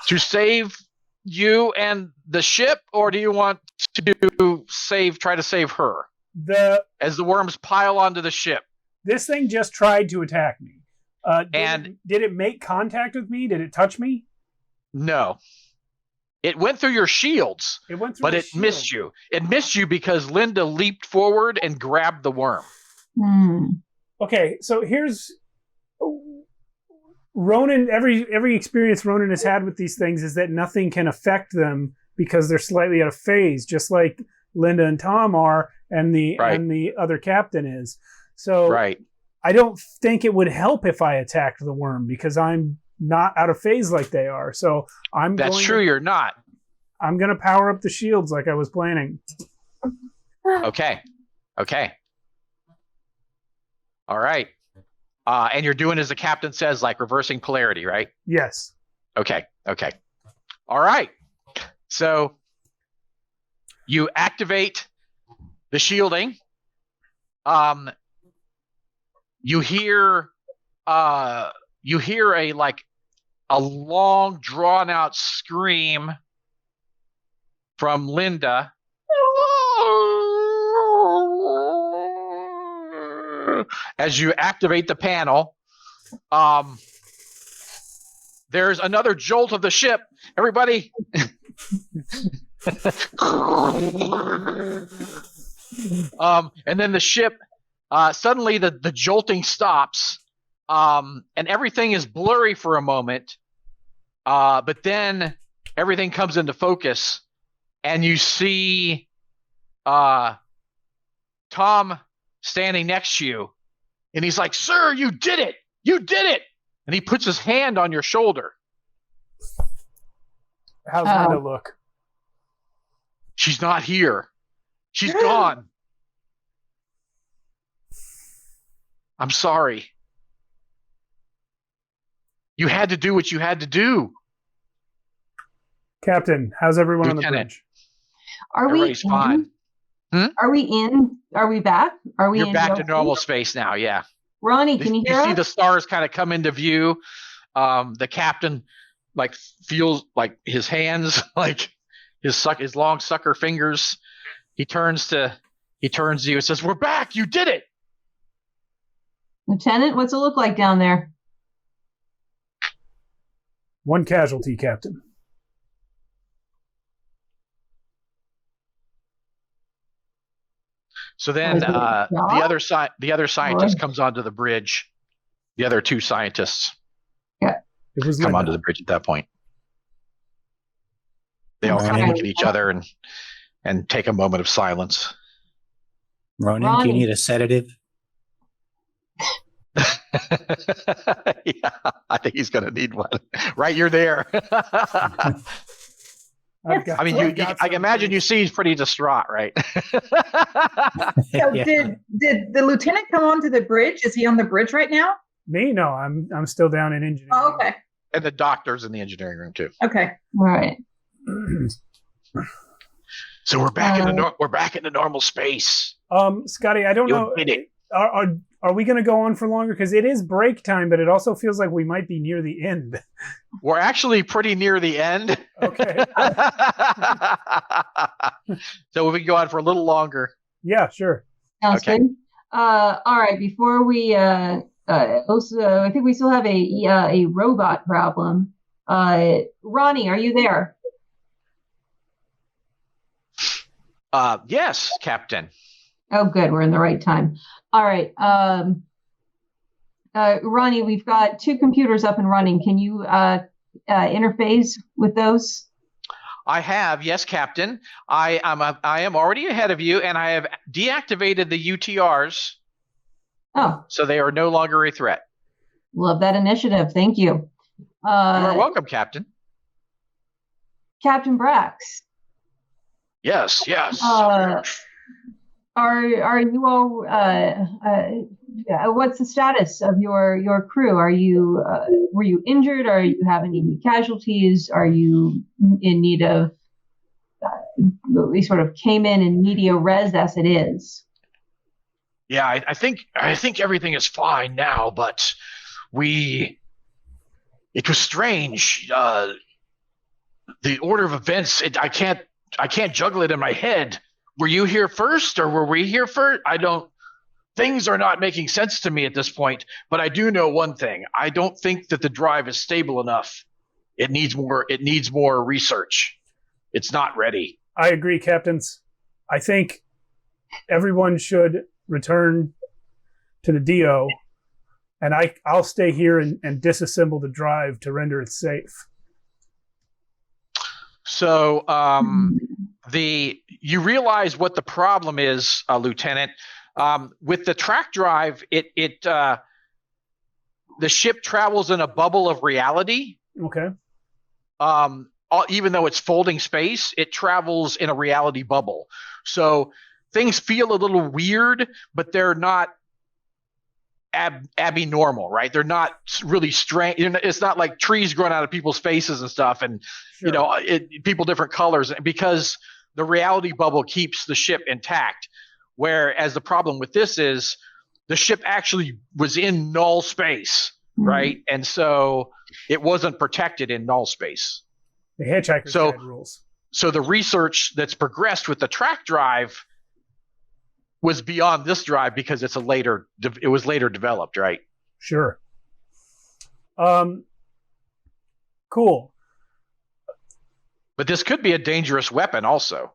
to save you and the ship, or do you want to try to save her as the worms pile onto the ship?
This thing just tried to attack me. Did it make contact with me? Did it touch me?
No. It went through your shields, but it missed you. It missed you because Linda leaped forward and grabbed the worm.
Okay, so here's Ronan. Every experience Ronan has had with these things is that nothing can affect them because they're slightly out of phase, just like Linda and Tom are, and the other captain is. So I don't think it would help if I attacked the worm because I'm not out of phase like they are. So
you're not.
I'm going to power up the shields like I was planning.
Okay. All right. And you're doing as the captain says, like reversing polarity, right?
Yes.
Okay. All right. So you activate the shielding. You hear a long drawn out scream from Linda. As you activate the panel, there's another jolt of the ship. Everybody. And then the ship, suddenly the jolting stops and everything is blurry for a moment, but then everything comes into focus, and you see Tom standing next to you, and he's like, "Sir, you did it! You did it!" And he puts his hand on your shoulder.
How's Linda look?
She's not here. She's gone. I'm sorry. You had to do what you had to do.
Captain, how's everyone on the
Lieutenant.
bridge?
Are
Everybody's
we
fine.
Are we in? Are we back? Are we
You're
in
back to
real
normal
space?
space now, yeah.
Ronnie, can you hear
see
us?
the stars kind of come into view. The captain like feels like his hands, like his long sucker fingers. He turns to you and says, "We're back. You did it."
Lieutenant, what's it look like down there?
One casualty, Captain.
So then the other scientist comes onto the bridge. The other two scientists
It was
come
Linda.
onto the bridge at that point. They all kind of look at each other and take a moment of silence.
Ronan, do
Ronnie.
you need a sedative?
Yeah, I think he's going to need one. Right, you're there. I mean, I imagine you see he's pretty distraught, right?
So
Yeah.
did the lieutenant come onto the bridge? Is he on the bridge right now?
Me? No, I'm still down in engineering.
Oh, okay.
And the doctor's in the engineering room too.
Okay.
All right.
So we're back in the normal space.
Scotty, I don't
You
know.
did it.
Are we going to go on for longer? Because it is break time, but it also feels like we might be near the end.
We're actually pretty near the end.
Okay.
So we can go on for a little longer.
Yeah, sure.
Sounds
Okay.
good. All right. Before we also, I think we still have a robot problem. Ronnie, are you there?
Yes, Captain.
Oh, good. We're in the right time. All right. Ronnie, we've got two computers up and running. Can you interface with those?
I have, yes, Captain. I am already ahead of you, and I have deactivated the UTRs,
Oh,
so they are no longer a threat.
love that initiative. Thank you.
You are welcome, Captain.
Captain Brax,
Yes.
are you all? What's the status of your crew? Are you were you injured? Are you have any casualties? Are you in need of? We sort of came in media res as it is.
Yeah, I think everything is fine now, but it was strange. The order of events, I can't juggle it in my head. Were you here first, or were we here first? Things are not making sense to me at this point, but I do know one thing. I don't think that the drive is stable enough. It needs more research. It's not ready.
I agree, captains. I think everyone should return to the DO, and I'll stay here and disassemble the drive to render it safe.
So you realize what the problem is, Lieutenant. With the TRAC drive, the ship travels in a bubble of reality.
Okay.
Even though it's folding space, it travels in a reality bubble. So things feel a little weird, but they're not abnormal, right? They're not really strange. It's not like trees growing out of people's faces and stuff, and
Sure.
people different colors, because the reality bubble keeps the ship intact. Whereas the problem with this is the ship actually was in null space, right? And so it wasn't protected in null space.
The Hitchhiker's Guide rules.
So the research that's progressed with the TRAC drive was beyond this drive because it was later developed, right?
Sure. Cool.
But this could be a dangerous weapon also.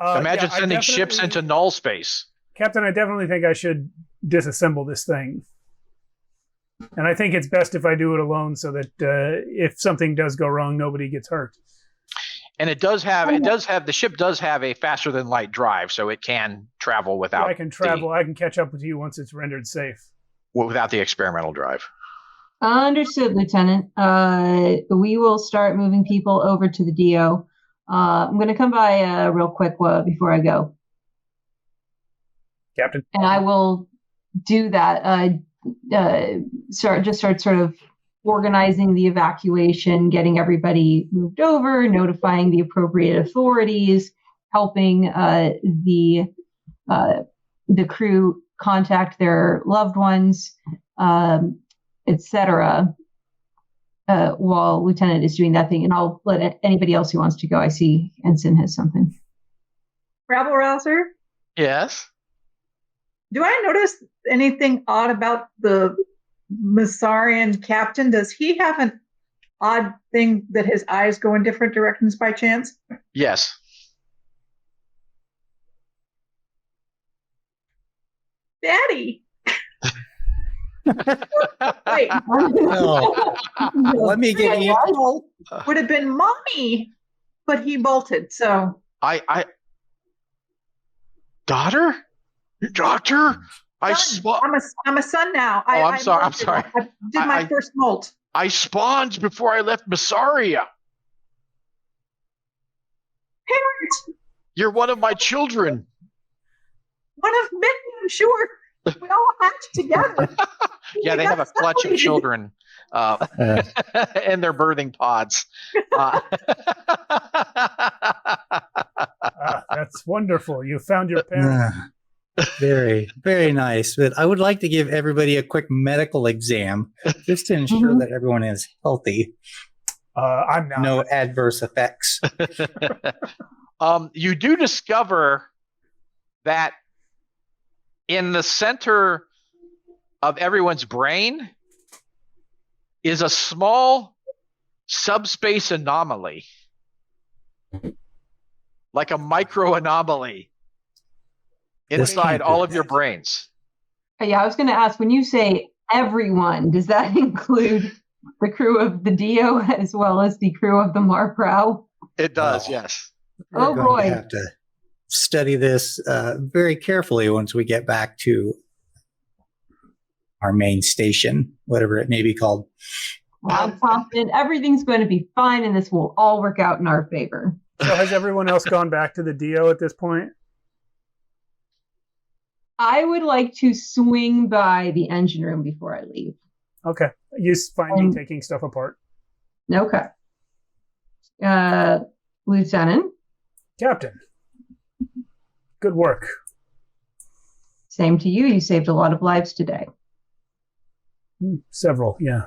Imagine sending ships into null space.
Captain, I definitely think I should disassemble this thing. And I think it's best if I do it alone so that if something does go wrong, nobody gets hurt.
And the ship does have a faster than light drive, so it can travel without.
I can travel. I can catch up with you once it's rendered safe.
Without the experimental drive.
Understood, Lieutenant. We will start moving people over to the DO. I'm going to come by real quick before I go.
Captain.
And I will do that. Start sort of organizing the evacuation, getting everybody moved over, notifying the appropriate authorities, helping the crew contact their loved ones, etc. While Lieutenant is doing that thing, and I'll let anybody else who wants to go. I see Ensign has something.
Rabble Rouser?
Yes.
Do I notice anything odd about the Masarian captain? Does he have an odd thing that his eyes go in different directions by chance?
Yes.
Daddy! Wait.
No. Let me give you.
Would have been Mommy, but he bolted, so.
Daughter? Doctor?
I'm a son now.
I'm sorry.
I did my first molt.
I spawned before I left Massaria.
Parent!
You're one of my children.
One of many, I'm sure. We all hatched together.
Yeah, they have a clutch of children in their birthing pods.
That's wonderful. You found your parent.
Very, very nice. But I would like to give everybody a quick medical exam just to ensure that everyone is healthy.
I'm not.
No adverse effects.
You do discover that in the center of everyone's brain is a small subspace anomaly, like a micro anomaly inside all of your brains.
Yeah, I was going to ask, when you say everyone, does that include the crew of the Dio as well as the crew of the Marprow?
It does, yes.
Oh,
We're going to have to study this very carefully once we get back to our main station, whatever it may be called.
Well, I'm confident everything's going to be fine and this will all work out in our favor.
So has everyone else gone back to the Dio at this point?
I would like to swing by the engine room before I leave.
Okay. You find me taking stuff apart.
Okay. Lieutenant?
Captain. Good work.
Same to you. You saved a lot of lives today.
Several, yeah.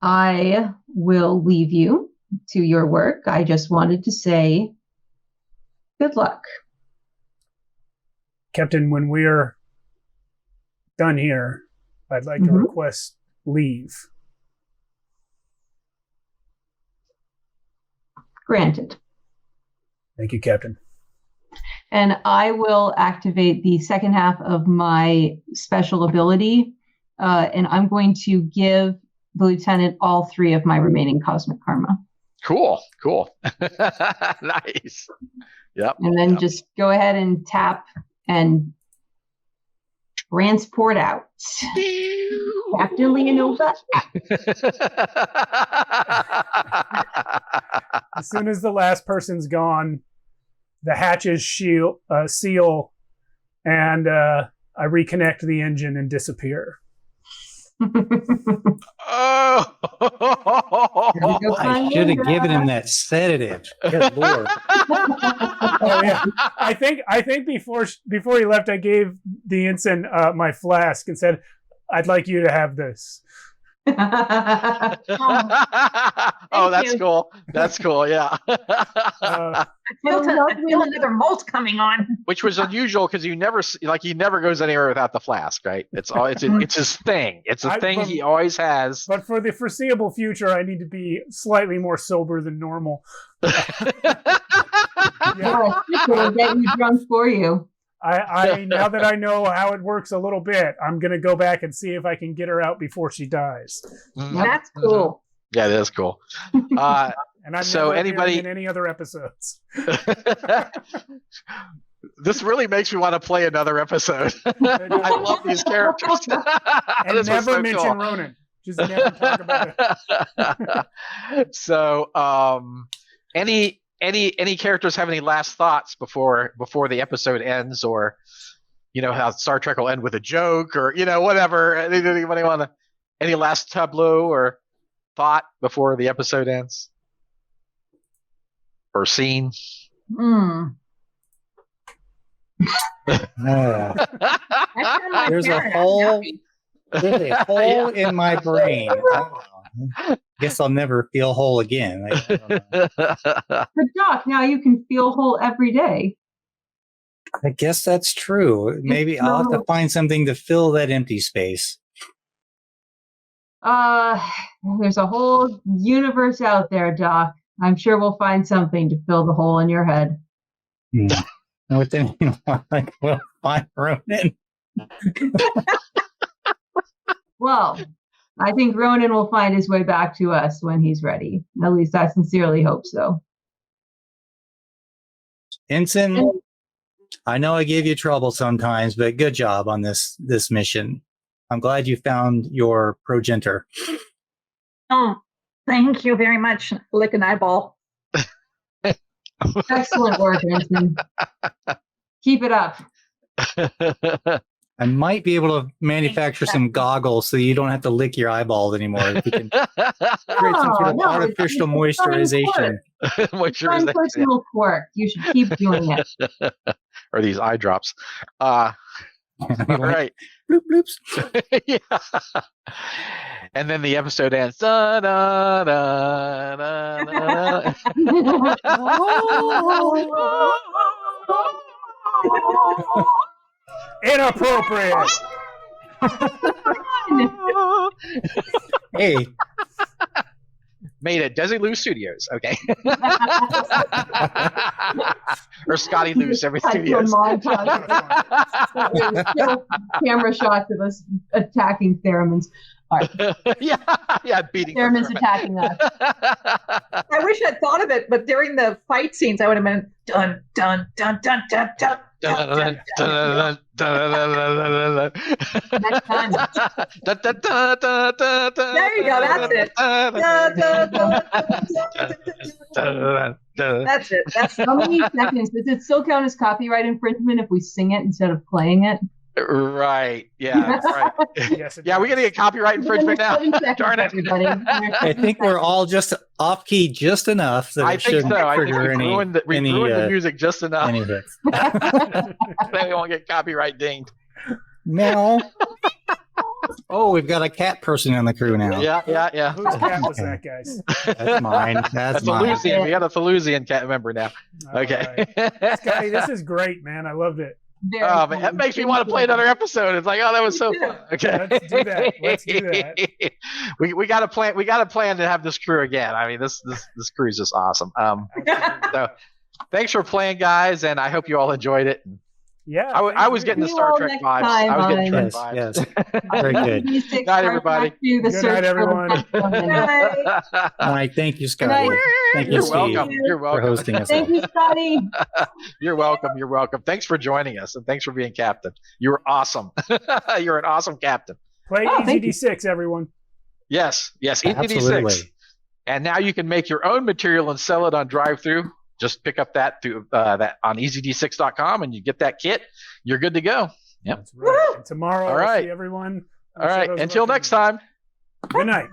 I will leave you to your work. I just wanted to say good luck.
Captain, when we're done here, I'd like to request leave.
Granted.
Thank you, Captain.
And I will activate the second half of my special ability, and I'm going to give the lieutenant all 3 of my remaining cosmic karma.
Cool. Nice. Yep.
And then just go ahead and tap and transport out. Captain Leonova.
As soon as the last person's gone, the hatches seal, and I reconnect the engine and disappear.
Oh!
I should have given him that sedative. Good Lord.
Oh yeah, I think before he left, I gave the ensign my flask and said, "I'd like you to have this."
Oh, that's cool. That's cool. Yeah.
I feel another molt coming on.
Which was unusual because he never goes anywhere without the flask, right? It's his thing. It's a thing he always has.
But for the foreseeable future, I need to be slightly more sober than normal.
Yeah, we'll get you drunk for you.
I now that I know how it works a little bit, I'm gonna go back and see if I can get her out before she dies.
That's cool.
Yeah, that is cool.
And I'm
So
never
anybody-
appearing in any other episodes.
This really makes me want to play another episode. I love these characters.
And
This was
never
so
mention
cool.
Ronan. Just never talk about it.
So, any characters have any last thoughts before the episode ends, or how Star Trek will end with a joke, or whatever? Anybody want to? Any last tableau or thought before the episode ends, or scene?
There's a hole. There's a hole in my brain. Guess I'll never feel whole again. I don't know.
But Doc, now you can feel whole every day.
I guess that's true. Maybe I'll have to find something to fill that empty space.
There's a whole universe out there, Doc. I'm sure we'll find something to fill the hole in your head.
What then? We'll find Ronan.
Well, I think Ronan will find his way back to us when he's ready. At least I sincerely hope so.
Ensign, I know I gave you trouble sometimes, but good job on this mission. I'm glad you found your progenitor.
Oh, thank you very much. Lick an eyeball.
Excellent work, Ensign. Keep it up.
I might be able to manufacture some goggles so you don't have to lick your eyeballs anymore. You can create some sort of artificial moisturization.
Fun personal quirk. You should keep doing it.
Or these eye drops. All right.
Bloop, bloops.
Yeah. And then the episode ends. Da, da, da, da, da, da.
Inappropriate.
Hey.
Made at Desilu Studios. Okay. Or Scotty Lou Every Studios.
Camera shots of us attacking Theremins.
Yeah, beating
Theremins attacking us.
I wish I'd thought of it, but during the fight scenes, I would have been dun dun dun dun dun dun.
Next time.
There you go. That's it. That's it. That's
How many seconds? Does it still count as copyright infringement if we sing it instead of playing it?
Right. Yeah. Right.
Yes,
Yeah, we're gonna get copyright infringement now. Darn it.
Everybody.
I think we're all just off key just enough that
I
it
think
shouldn't
so. I think
trigger
we ruined the music just enough.
any hits.
Then we won't get copyright dinged.
Meow. Oh, we've got a cat person on the crew now.
Yeah.
Whose cat was that, guys?
That's mine. That's mine.
Thelusian. We got a Thelusian cat member now. Okay.
Right. Scotty, this is great, man. I loved it.
Oh man, that makes me want to play another episode. It's like, oh, that was so fun. Okay,
Let's do that.
We got to plan. We got to plan to have this crew again. I mean, this crew is just awesome. So thanks for playing, guys, and I hope you all enjoyed it.
Yeah,
I was getting the Star Trek vibes. I was getting Trek vibes.
Yes. Very good.
Good night, everybody.
Good night, everyone.
All right, thank you, Scotty. Thank you,
You're
Steve,
welcome. You're
for
welcome.
hosting us.
Thank you, Scotty.
You're welcome. You're welcome. Thanks for joining us, and thanks for being captain. You were awesome. You're an awesome captain.
Play EZD6, everyone.
Yes,
Absolutely.
EZD6. And now you can make your own material and sell it on drive-thru. Just pick up that through that on EZD6.com, and you get that kit. You're good to go. Yep.
That's right. And tomorrow,
All right.
I'll see everyone.
All right. Until next time.
Good night.